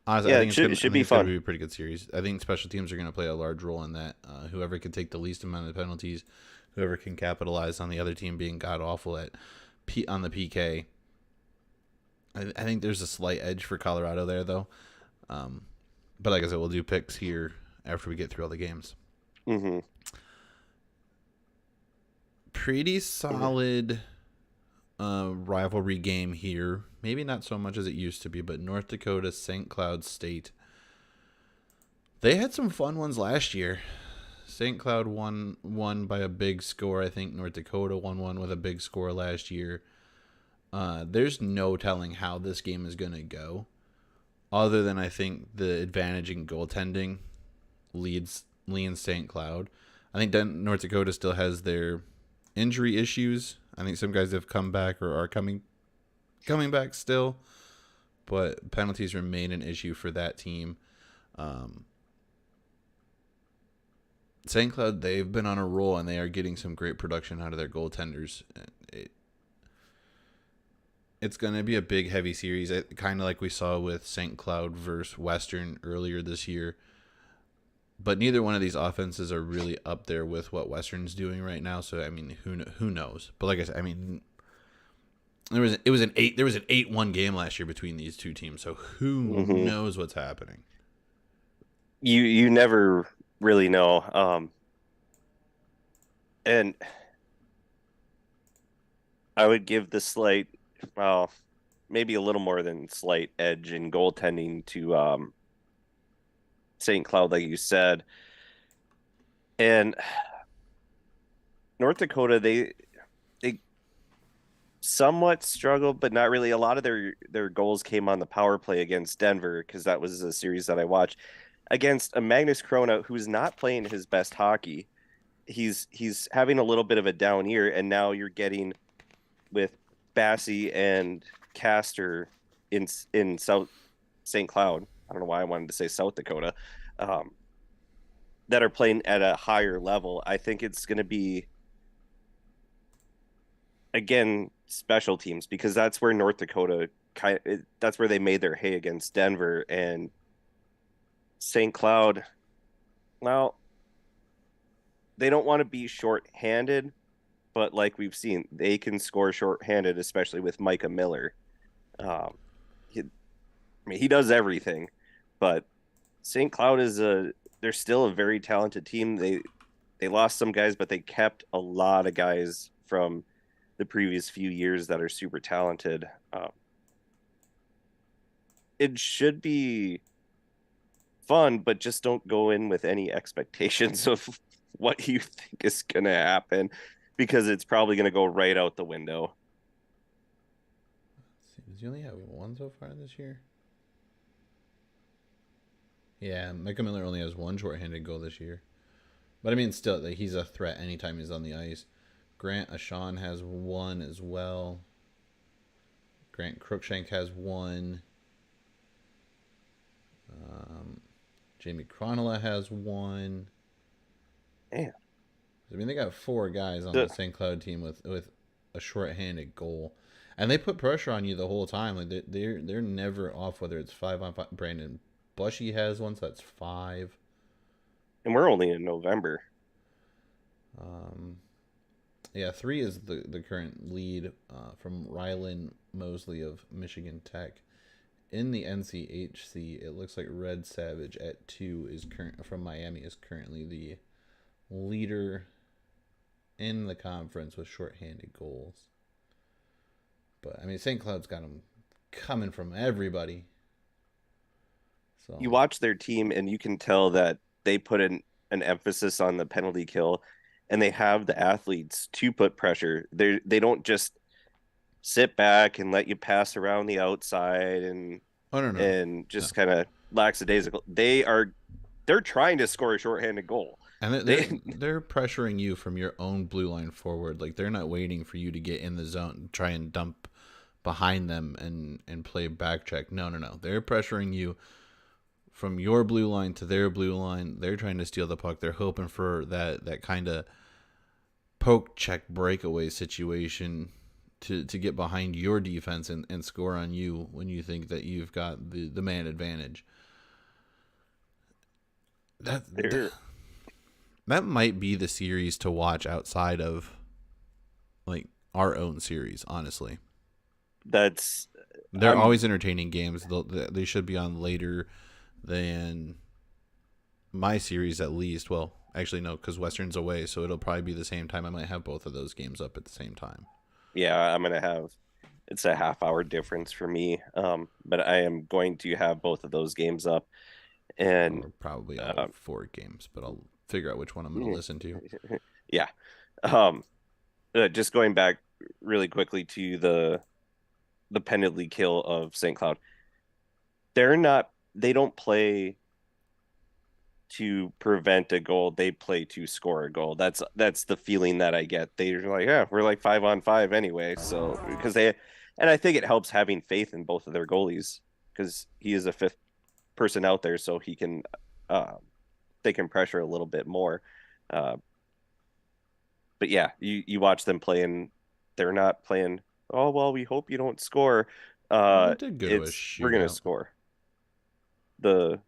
Honestly, Yeah, I it should think be it's gonna fun. be a pretty good series. I think special teams are gonna play a large role in that. Whoever can take the least amount of penalties, whoever can capitalize on the other team being god awful at on the PK. I think there's a slight edge for Colorado there though. Um, but like I said, we'll do picks here after we get through all the games. Hmm. Pretty solid rivalry game here. Maybe not so much as it used to be, but North Dakota, St. Cloud State. They had some fun ones last year. St. Cloud won by a big score. I think North Dakota won one with a big score last year. There's no telling how this game is going to go, other than I think the advantage in goaltending leans St. Cloud. I think North Dakota still has their injury issues. I think some guys have come back or are coming back still, but penalties remain an issue for that team. St. Cloud, they've been on a roll and they are getting some great production out of their goaltenders. It's going to be a big, heavy series, kind of like we saw with St. Cloud versus Western earlier this year. But neither one of these offenses are really up there with what Western's doing right now. So, I mean, who knows? But like I said, I mean, There was an 8-1 game last year between these two teams. So who Hmm. knows what's happening? You never really know. And I would give the slight, well, maybe a little more than slight edge in goaltending to St. Cloud, like you said. And North Dakota, they somewhat struggled, but not really. A lot of their goals came on the power play against Denver because that was a series that I watched against a Magnus Krona who's not playing his best hockey. He's having a little bit of a down year, and now you're getting with Bassey and Castor in South St. Cloud. I don't know why I wanted to say South Dakota, um, that are playing at a higher level. I think it's going to be again special teams because that's where North Dakota that's where they made their hay against Denver and St. Cloud. Well, they don't want to be short-handed, but like we've seen, they can score short-handed, especially with Micah Miller. Um, he, I mean, he does everything, but St. Cloud is a they're still a very talented team. They lost some guys, but they kept a lot of guys from the previous few years that are super talented. It should be fun, but just don't go in with any expectations of what you think is going to happen because it's probably going to go right out the window. Does he only have one so far this year? Yeah, Micah Miller only has one shorthanded goal this year. But I mean, still, like, he's a threat anytime he's on the ice. Grant Ashawn has one as well. Grant Crookshank has one. Um, Jamie Cronulla has one. Man, I mean, they got four guys on the the, St. Cloud team with a shorthanded goal, and they put pressure on you the whole time. Like they're never off. Whether it's 5-on-5, Brandon Bushy has one, so that's five. and we're only in November. Um, yeah, three is the current lead from Rylan Mosley of Michigan Tech. In the NCHC, it looks like Red Savage at two is current from Miami is currently the leader in the conference with shorthanded goals. But I mean, St. Cloud's got them coming from everybody. You So watch their team, and you can tell that they put in an emphasis on the penalty kill, and they have the athletes to put pressure. They don't just sit back and let you pass around the outside oh no no and no, just kind of lackadaisical. They're trying to score a shorthanded goal. and They they're pressuring you from your own blue line forward. Like they're not waiting for you to get in the zone, try and dump behind them and play back check. No no no, they're pressuring you from your blue line to their blue line. They're trying to steal the puck. They're hoping for that kind of poke check breakaway situation to get behind your defense and score on you when you think that you've got the man advantage. That they're that might be the series to watch outside of like our own series. Honestly, that's they're I'm always entertaining games. They should be on later than my series at least. Well, actually no, because Western's away, so it'll probably be the same time. I might have both of those games up at the same time, yeah, I'm gonna have it's a half hour difference for me. But I am going to have both of those games up and or probably all um four games. But I'll figure out which one I'm going to listen to. yeah. Um just going back really quickly to the penalty kill of St. Cloud. They don't play to prevent a goal, they play to score a goal. That's the feeling that I get. They're like, yeah, we're like 5-on-5 anyway. So because they and I think it helps having faith in both of their goalies because he is a fifth person out there, so he can uh, they can pressure a little bit more. Uh, but yeah, you watch them play and they're not playing. Oh well, we hope you don't score. Well, it did go to a It's we're gonna shootout. score. The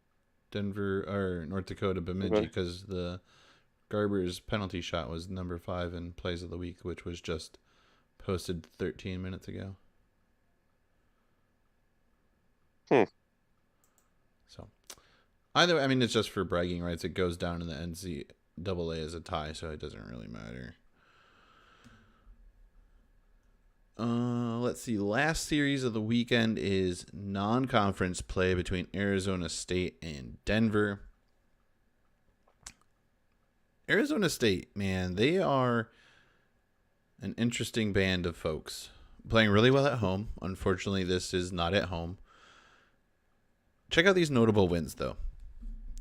Denver or North Dakota Bemidji because the Garber's penalty shot was number 5 in plays of the week, which was just posted 13 minutes ago. Hmm. So either, I mean, it's just for bragging rights. It goes down in the NCAA as a tie, so it doesn't really matter. Let's see. Last series of the weekend is non-conference play between Arizona State and Denver. Arizona State, man, they are an interesting band of folks. Playing really well at home. Unfortunately, this is not at home. Check out these notable wins, though.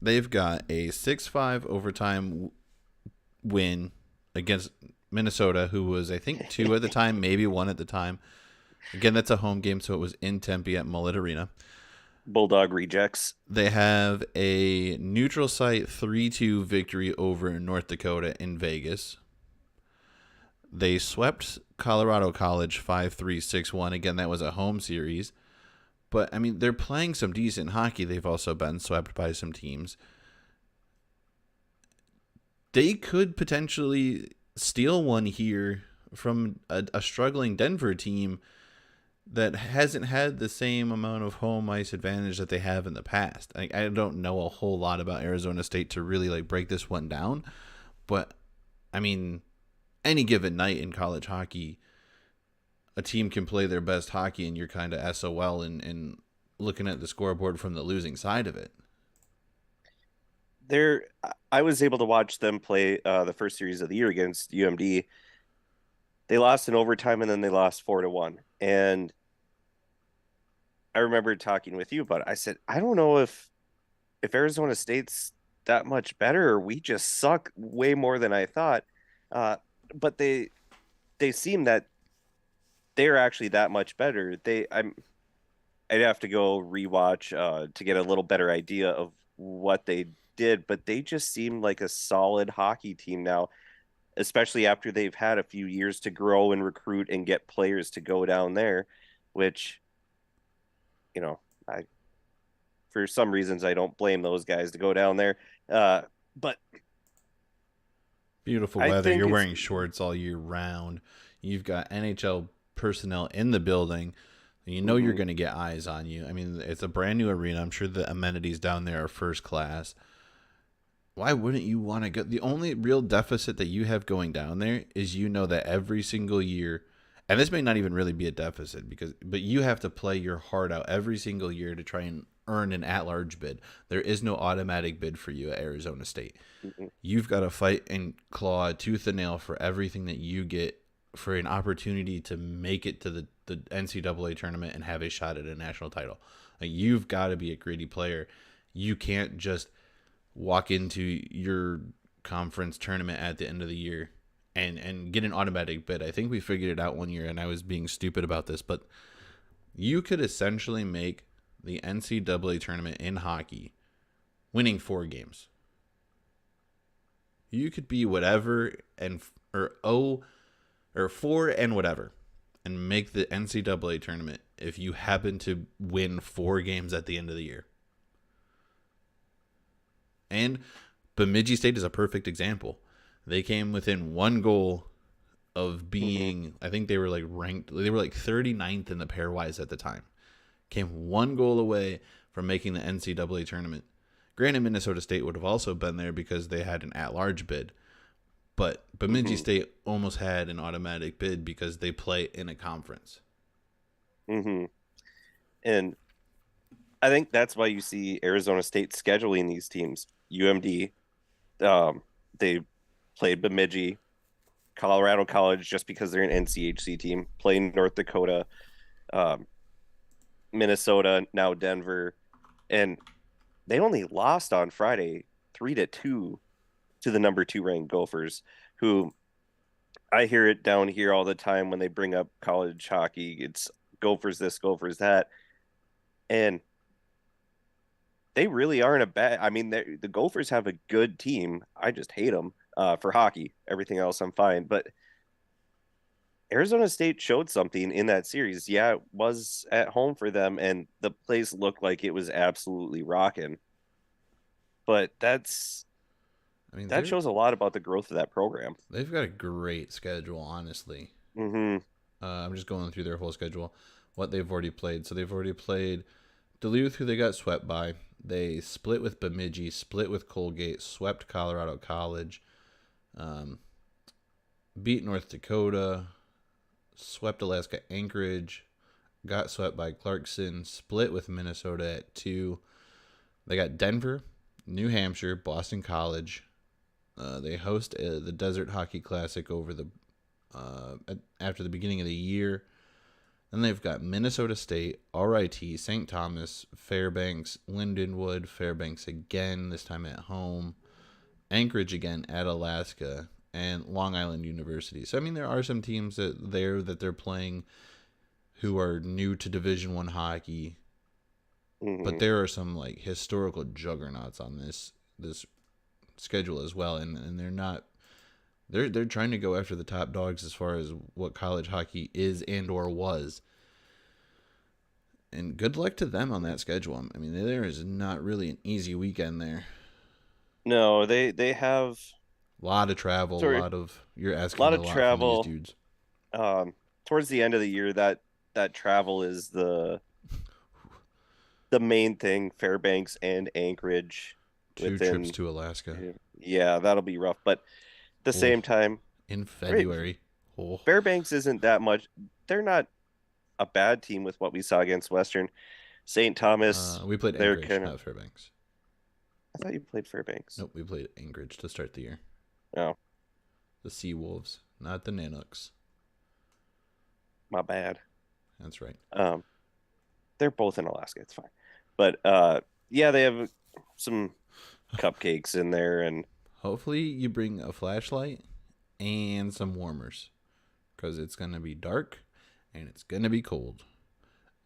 They've got a 6-5 overtime win against Minnesota, who was, I think, 2 at the time, maybe 1 at the time. Again, that's a home game, so it was in Tempe at Mullet Arena. Bulldog rejects. They have a neutral site 3-2 victory over North Dakota in Vegas. They swept Colorado College 5-3, 6-1. Again, that was a home series. But, I mean, they're playing some decent hockey. They've also been swept by some teams. They could potentially steal one here from a struggling Denver team that hasn't had the same amount of home ice advantage that they have in the past. I don't know a whole lot about Arizona State to really like break this one down, but I mean, any given night in college hockey, a team can play their best hockey and you're kind of SOL and looking at the scoreboard from the losing side of it. There, I was able to watch them play the first series of the year against UMD. They lost in overtime and then they lost 4-1. And I remember talking with you about it. I said, I don't know if Arizona State's that much better or we just suck way more than I thought. Uh, but they seem that they're actually that much better. I'd have to go rewatch to get a little better idea of what they did, but they just seem like a solid hockey team now, especially after they've had a few years to grow and recruit and get players to go down there, which, you know, I for some reasons I don't blame those guys to go down there. But Beautiful I weather. think You're it's wearing shorts all year round. You've got NHL personnel in the building. You know you're mhm, going to get eyes on you. I mean, it's a brand new arena. I'm sure the amenities down there are first class. Why wouldn't you want to go? The only real deficit that you have going down there is you know that every single year, and this may not even really be a deficit but you have to play your heart out every single year to try and earn an at-large bid. There is no automatic bid for you at Arizona State. mhm. You've got to fight and claw tooth and nail for everything that you get for an opportunity to make it to the NCAA tournament and have a shot at a national title. Like, you've got to be a gritty player. You can't just walk into your conference tournament at the end of the year and get an automatic bid. I think we figured it out one year, and I was being stupid about this, but you could essentially make the NCAA tournament in hockey winning 4 games. You could be whatever and or 0 or 4 and whatever and make the NCAA tournament if you happen to win 4 games at the end of the year. And Bemidji State is a perfect example. They came within 1 goal of Mhm. being, I think they were like ranked, they were like 39th in the pairwise at the time. Came 1 goal away from making the NCAA tournament. Granted, Minnesota State would have also been there because they had an at-large bid. But Bemidji Mhm. State almost had an automatic bid because they play in a conference. Mhm. And I think that's why you see Arizona State scheduling these teams. UMD, um, they played Bemidji, Colorado College just because they're an NCHC team, playing North Dakota, um, Minnesota, now Denver, and they only lost on Friday 3-2 to the number 2 ranked Gophers, who I hear it down here all the time when they bring up college hockey. It's Gophers this, Gophers that, and they really aren't a bad. I mean, the Gophers have a good team. I just hate them for hockey. Everything else, I'm fine. But Arizona State showed something in that series. Yeah, it was at home for them, and the place looked like it was absolutely rocking. But I mean, that shows a lot about the growth of that program. they've got a great schedule, honestly. Mm-hmm. I'm just going through their whole schedule, what they've already played. So they've already played Duluth, who they got swept by. They split with Bemidji, split with Colgate, swept Colorado College, um, beat North Dakota, swept Alaska Anchorage, got swept by Clarkson, split with Minnesota at 2. They got Denver, New Hampshire, Boston College. They host the Desert Hockey Classic over the after the beginning of the year. Then they've got Minnesota State, RIT, St. Thomas, Fairbanks, Lindenwood, Fairbanks again, this time at home, Anchorage again at Alaska, and Long Island University. So I mean, there are some teams that they're playing who are new to Division One hockey, but Hmm. there are some like historical juggernauts on this schedule as well, and they're not. They're trying to go after the top dogs as far as what college hockey is and or was. And good luck to them on that schedule. I mean, there is not really an easy weekend there. No, they have A lot of travel, a sorry, lot of you're a lot asking a of lot from these travel. dudes. Towards the end of the year, that travel is the main thing. Fairbanks and Anchorage 2 trips within, to Alaska. yeah, that'll be rough. But at the Oh, same time, in right, February. Oh, Fairbanks isn't that much. They're not a bad team with what we saw against Western. St. Thomas, we played they're Anchorage, kind of. not Fairbanks. I thought you played Fairbanks. Nope, we played Anchorage to start the year. Oh, The Sea Wolves, not the Nanooks. my bad. That's right. Um, they're both in Alaska. It's fine. But yeah, they have some cupcakes in there, and Hopefully, you bring a flashlight and some warmers because it's going to be dark and it's going to be cold.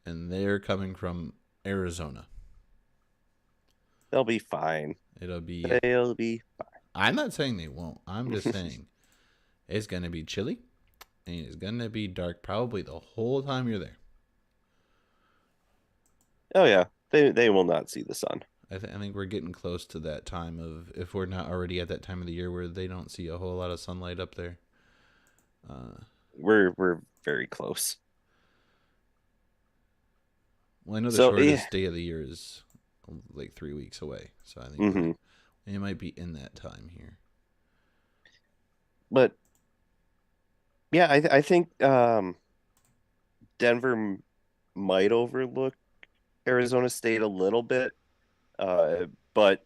And they're coming from Arizona. they'll be fine. It'll be. They'll be I'm not saying they won't. I'm just fine. saying it's going to be chilly and it's going to be dark probably the whole time you're there. Oh yeah, they will not see the sun. I think we're getting close to that time of, if we're not already at that time of the year where they don't see a whole lot of sunlight up there. Uh, We're very close. well, I know the So yeah, shortest day of the year is like 3 weeks away, so I think hmm we might be in that time here. but yeah, I think Denver might overlook Arizona State a little bit, but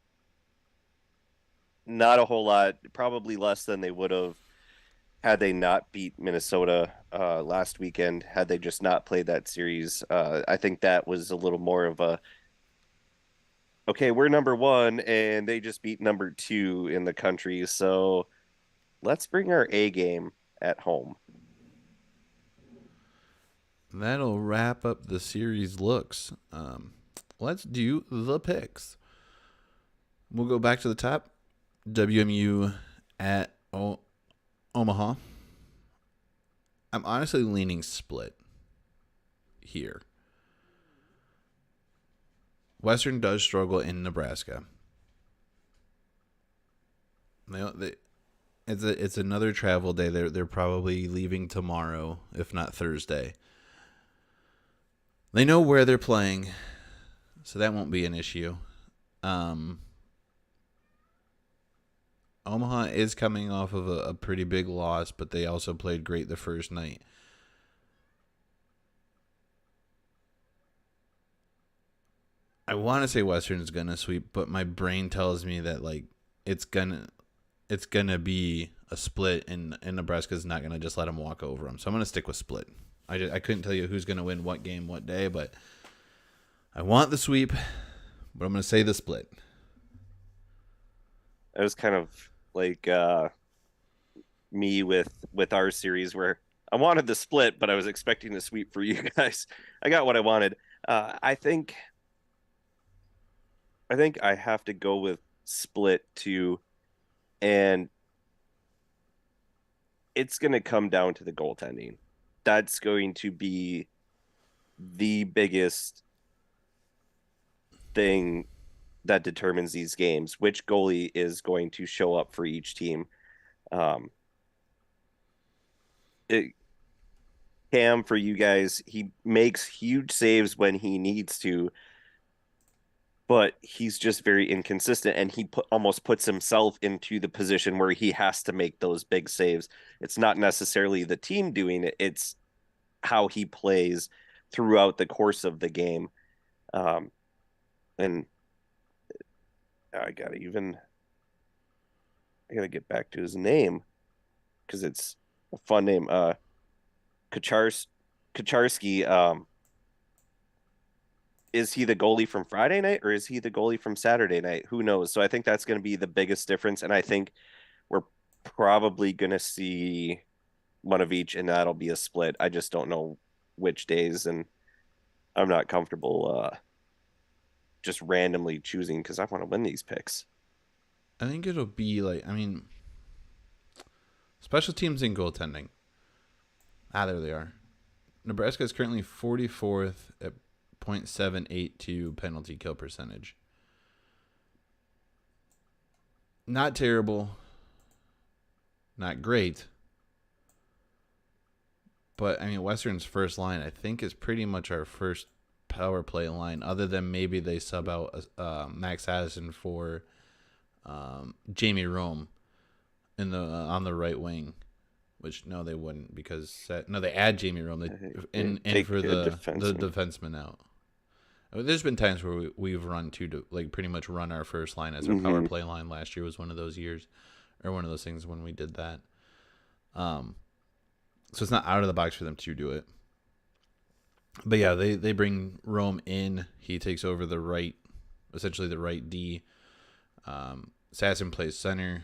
not a whole lot. Probably less than they would have had they not beat Minnesota last weekend. Had they just not played that series, I think that was a little more of a okay. We're number one, and they just beat number two in the country. So let's bring our A game at home. That'll wrap up the series looks. Let's do the picks. We'll go back to the top. WMU at Omaha. I'm honestly leaning split here. Western does struggle in Nebraska. It's another travel day. They're probably leaving tomorrow, if not Thursday. They know where they're playing, so that won't be an issue. Um, Omaha is coming off of a pretty big loss, but they also played great the first night. I want to say Western's gonna sweep, but my brain tells me that like it's gonna be a split, and Nebraska's not gonna just let them walk over them. So I'm gonna stick with split. I couldn't tell you who's gonna win what game what day, but I want the sweep, but I'm gonna say the split. It was kind of like me with our series where I wanted the split, but I was expecting a sweep for you guys. I got what I wanted. I think I have to go with split too, and it's going to come down to the goaltending. That's going to be the biggest thing that determines these games. Which goalie is going to show up for each team? Um, it, Cam, for you guys, he makes huge saves when he needs to, but he's just very inconsistent, and almost puts himself into the position where he has to make those big saves. It's not necessarily the team doing it, it's how he plays throughout the course of the game. Um, and I gotta get back to his name because it's a fun name. Kachars Kacharski. Is he the goalie from Friday night or is he the goalie from Saturday night? Who knows? So I think that's going to be the biggest difference, and I think we're probably going to see one of each, and that'll be a split. I just don't know which days, and I'm not comfortable just randomly choosing because I want to win these picks. I think it'll be like, I mean, special teams and goaltending. There they are. Nebraska is currently 44th at .782 penalty kill percentage. Not terrible. Not great. But, I mean, Western's first line, I think, is pretty much our first power play line, other than maybe they sub out Max Addison for Jamie Rome on the right wing. Which, no, they wouldn't, because they add Jamie Rome in for the defenseman out. I mean, there's been times where we've run pretty much run our first line as our power play line. Last year was one of those years, or one of those things when we did that. So it's not out of the box for them to do it. But yeah, they bring Rome in. He takes over essentially the right D. Sasson plays center.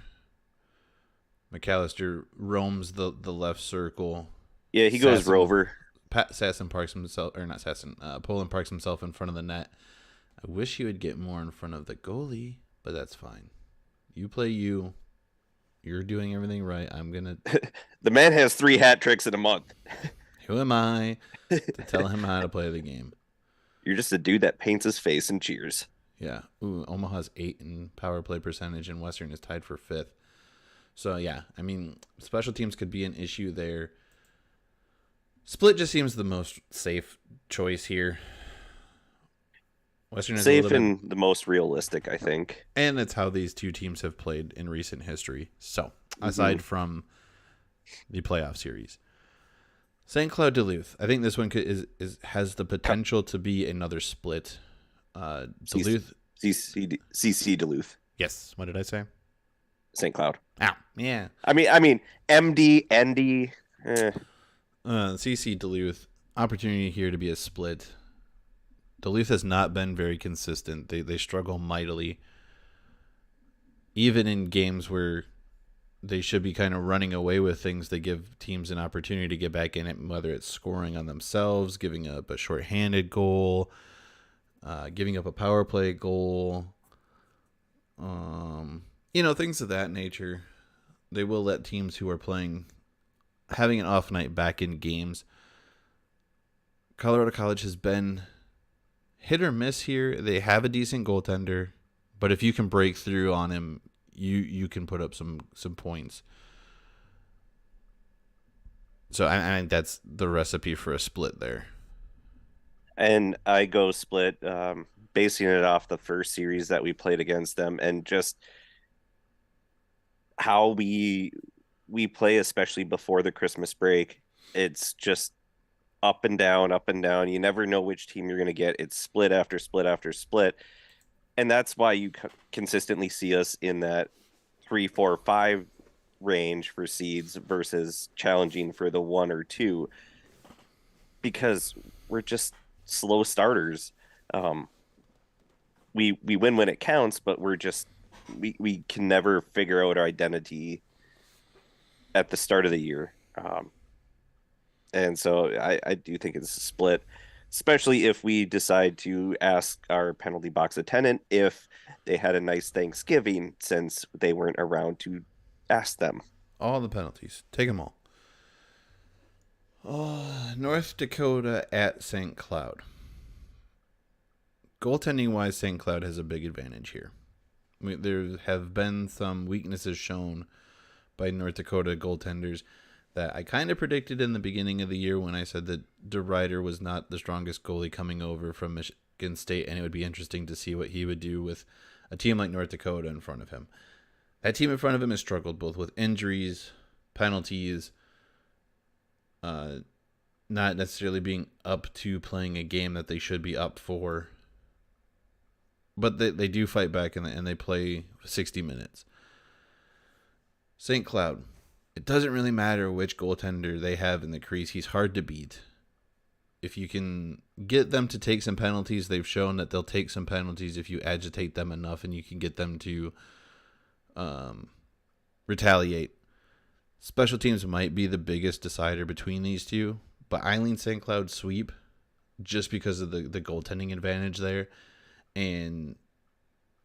McAllister roams the left circle. Yeah, he goes rover. Sasson parks himself, or not Sasson, Poland parks himself in front of the net. I wish he would get more in front of the goalie, but that's fine. You play you. You're doing everything right. I'm going to... The man has 3 hat tricks in a month. Who am I to tell him how to play the game? You're just a dude that paints his face and cheers. Yeah. Ooh, Omaha's 8 in power play percentage, and Western is tied for 5th. So, yeah, I mean, special teams could be an issue there. Split just seems the most safe choice here. Western is safe and the most realistic, I think. And it's how these two teams have played in recent history. So, aside from the playoff series. St. Cloud Duluth. I think this one has the potential to be another split. Duluth. CC Duluth. Yes. What did I say? St. Cloud. Yeah. I mean, MD, ND. CC Duluth. Opportunity here to be a split. Duluth has not been very consistent. They struggle mightily. Even in games where they should be kind of running away with things, they give teams an opportunity to get back in it, whether it's scoring on themselves, giving up a shorthanded goal, giving up a power play goal, things of that nature. They will let teams who are having an off night back in games. Colorado College has been hit or miss here. They have a decent goaltender, but if you can break through on him, you can put up some points. So I think that's the recipe for a split there. And I go split, basing it off the first series that we played against them, and just how we play, especially before the Christmas break. It's just up and down, up and down. You never know which team you're going to get. It's split after split after split. And that's why you consistently see us in that 3, 4, 5 range for seeds versus challenging for the 1 or 2, because we're just slow starters. We win when it counts, but we can never figure out our identity at the start of the year. And so I do think it's a split, especially if we decide to ask our penalty box attendant if they had a nice Thanksgiving, since they weren't around to ask them. All the penalties. Take them all. North Dakota at St. Cloud. Goaltending-wise, St. Cloud has a big advantage here. I mean, there have been some weaknesses shown by North Dakota goaltenders that I kind of predicted in the beginning of the year when I said that DeRuyter was not the strongest goalie coming over from Michigan State, and it would be interesting to see what he would do with a team like North Dakota in front of him. That team in front of him has struggled both with injuries, penalties, not necessarily being up to playing a game that they should be up for. But they do fight back, and they play 60 minutes. St. Cloud. It doesn't really matter which goaltender they have in the crease. He's hard to beat. If you can get them to take some penalties, they've shown that they'll take some penalties if you agitate them enough and you can get them to retaliate. Special teams might be the biggest decider between these two, but I lean St. Cloud sweep just because of the goaltending advantage there and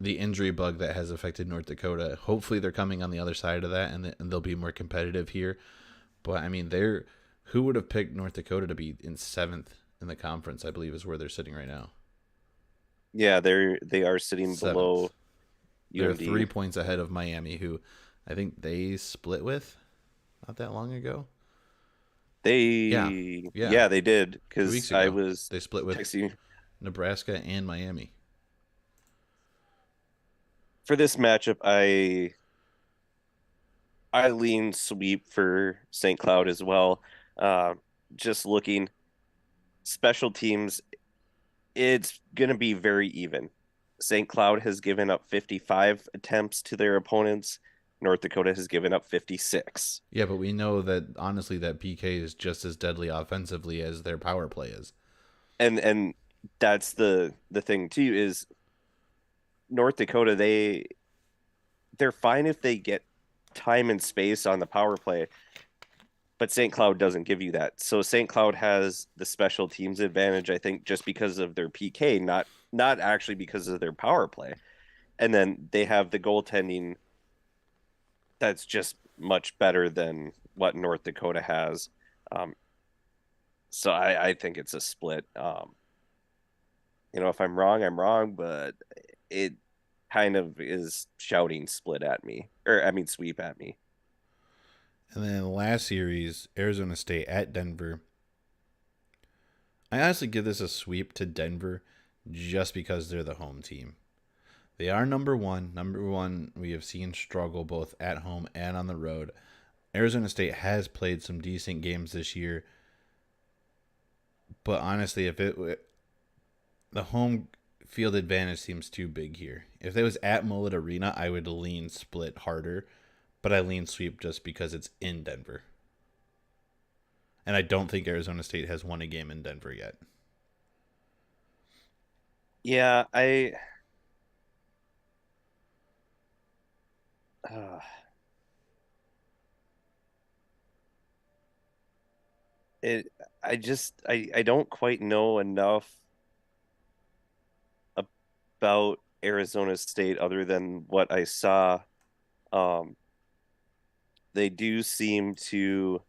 the injury bug that has affected North Dakota. Hopefully they're coming on the other side of that and they'll be more competitive here. But, I mean, who would have picked North Dakota to be in 7th in the conference, I believe is where they're sitting right now. Yeah, they are sitting 7th. below They're UMD. 3 points ahead of Miami, who I think they split with not that long ago. Yeah. They did 2 because weeks I ago. was They split with texting Nebraska and Miami. for this matchup. I lean sweep for St. Cloud as well. Uh, just looking special teams, it's going to be very even. St. Cloud has given up 55 attempts to their opponents. North Dakota has given up 56. Yeah, but we know that honestly that PK is just as deadly offensively as their power play is. And that's the thing too is North Dakota they're fine if they get time and space on the power play, but St. Cloud doesn't give you that. So St. Cloud has the special teams advantage, I think, just because of their PK, not actually because of their power play. And then they have the goaltending that's just much better than what North Dakota has. So I think it's a split. If I'm wrong, I'm wrong, but it kind of is shouting split at me, or I mean sweep at me. And then the last series, Arizona State at Denver. I honestly give this a sweep to Denver just because they're the home team. They are number one. Number one, we have seen struggle both at home and on the road. Arizona State has played some decent games this year. But honestly, the home field advantage seems too big here. If it was at Mullet Arena, I would lean split harder. But I lean sweep just because it's in Denver. And I don't think Arizona State has won a game in Denver yet. Yeah, uh, it I don't quite know enough about Arizona State other than what I saw. Um, they do seem to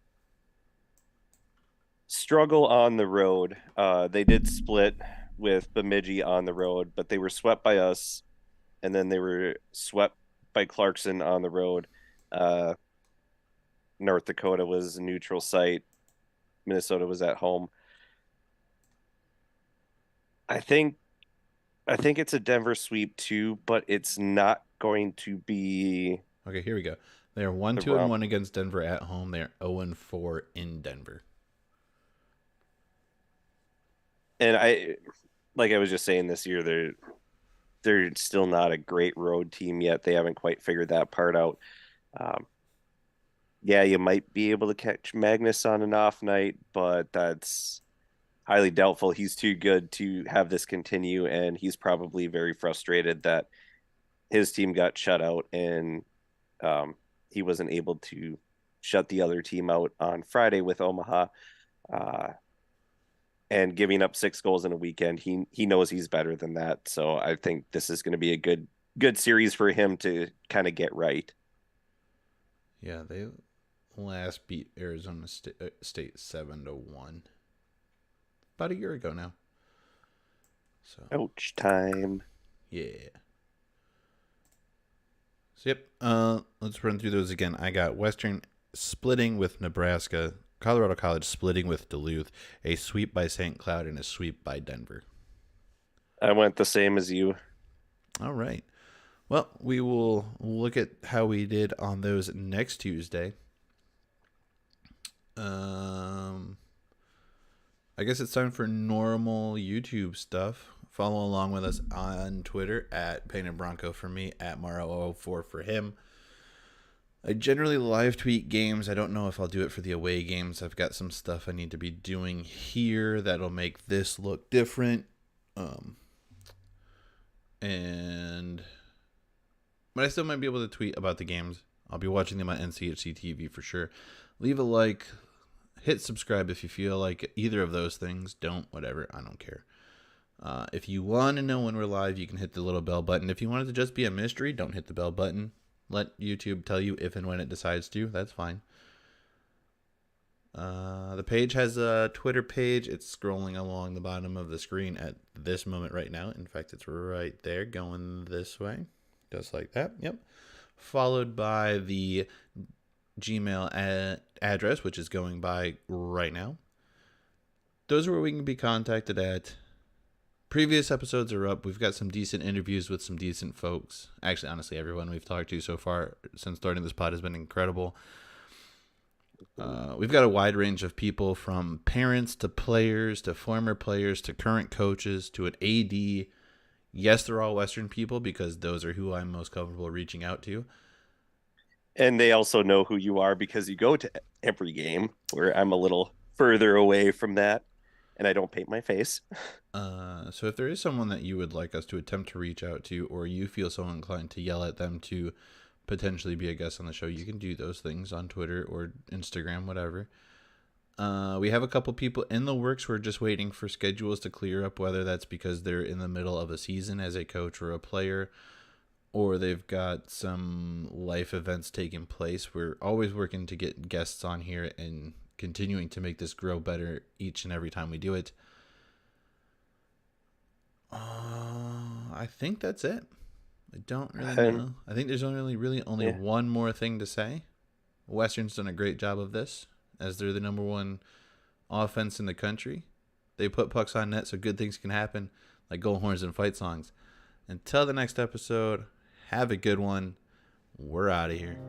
struggle on the road. They did split with Bemidji on the road, but they were swept by us, and then they were swept by Clarkson on the road. Uh, North Dakota was a neutral site. Minnesota was at home. I think I think it's a Denver sweep too, but it's not going to be Okay, here we go. They are 1 the 2 and romp. 1 against Denver at home. They are 0 and 4 in Denver. And like I was just saying, this year they're still not a great road team yet. They haven't quite figured that part out. Um, yeah, you might be able to catch Magnus on an off night, but that's highly doubtful. He's too good to have this continue, and he's probably very frustrated that his team got shut out and um, he wasn't able to shut the other team out on Friday with Omaha. Uh, and giving up 6 goals in a weekend, he knows he's better than that. So I think this is going to be a good series for him to kind of get right. Yeah, they last beat Arizona State 7-1 about a year ago now. So Ouch time. yeah. So yep. Let's run through those again. I got Western splitting with Nebraska, Colorado College splitting with Duluth, a sweep by St. Cloud, and a sweep by Denver. I went the same as you. All right. Well, we will look at how we did on those next Tuesday. Um, I guess it's time for normal YouTube stuff. Follow along with us on Twitter at Painted Bronco for me, at Maro004 for him. I generally live tweet games. I don't know if I'll do it for the away games. I've got some stuff I need to be doing here that'll make this look different. Um, and but I still might be able to tweet about the games. I'll be watching them on NCHC TV for sure. Leave a like, hit subscribe if you feel like either of those things. Don't, whatever. I don't care. If you want to know when we're live, you can hit the little bell button. If you want it to just be a mystery, don't hit the bell button. Let YouTube tell you if and when it decides to. That's fine. The page has a Twitter page. It's scrolling along the bottom of the screen at this moment right now. In fact, it's right there going this way. Just like that. Yep. Followed by the Gmail address, which is going by right now. Those are where we can be contacted at. Previous episodes are up. We've got some decent interviews with some decent folks. Actually, honestly, everyone we've talked to so far since starting this pod has been incredible. We've got a wide range of people, from parents to players to former players to current coaches to an AD. Yes, they're all Western people because those are who I'm most comfortable reaching out to. And they also know who you are because you go to every game, where I'm a little further away from that and I don't paint my face. So if there is someone that you would like us to attempt to reach out to, or you feel so inclined to yell at them to potentially be a guest on the show, you can do those things on Twitter or Instagram, whatever. We have a couple people in the works. We're just waiting for schedules to clear up, whether that's because they're in the middle of a season as a coach or a player, or they've got some life events taking place. We're always working to get guests on here and continuing to make this grow better each and every time we do it. I think that's it. I don't really know. I think there's only Yeah. one more thing to say. Western's done a great job of this, as they're the number one offense in the country. They put pucks on net so good things can happen, like goal horns and fight songs. Until the next episode, have a good one. We're out of here.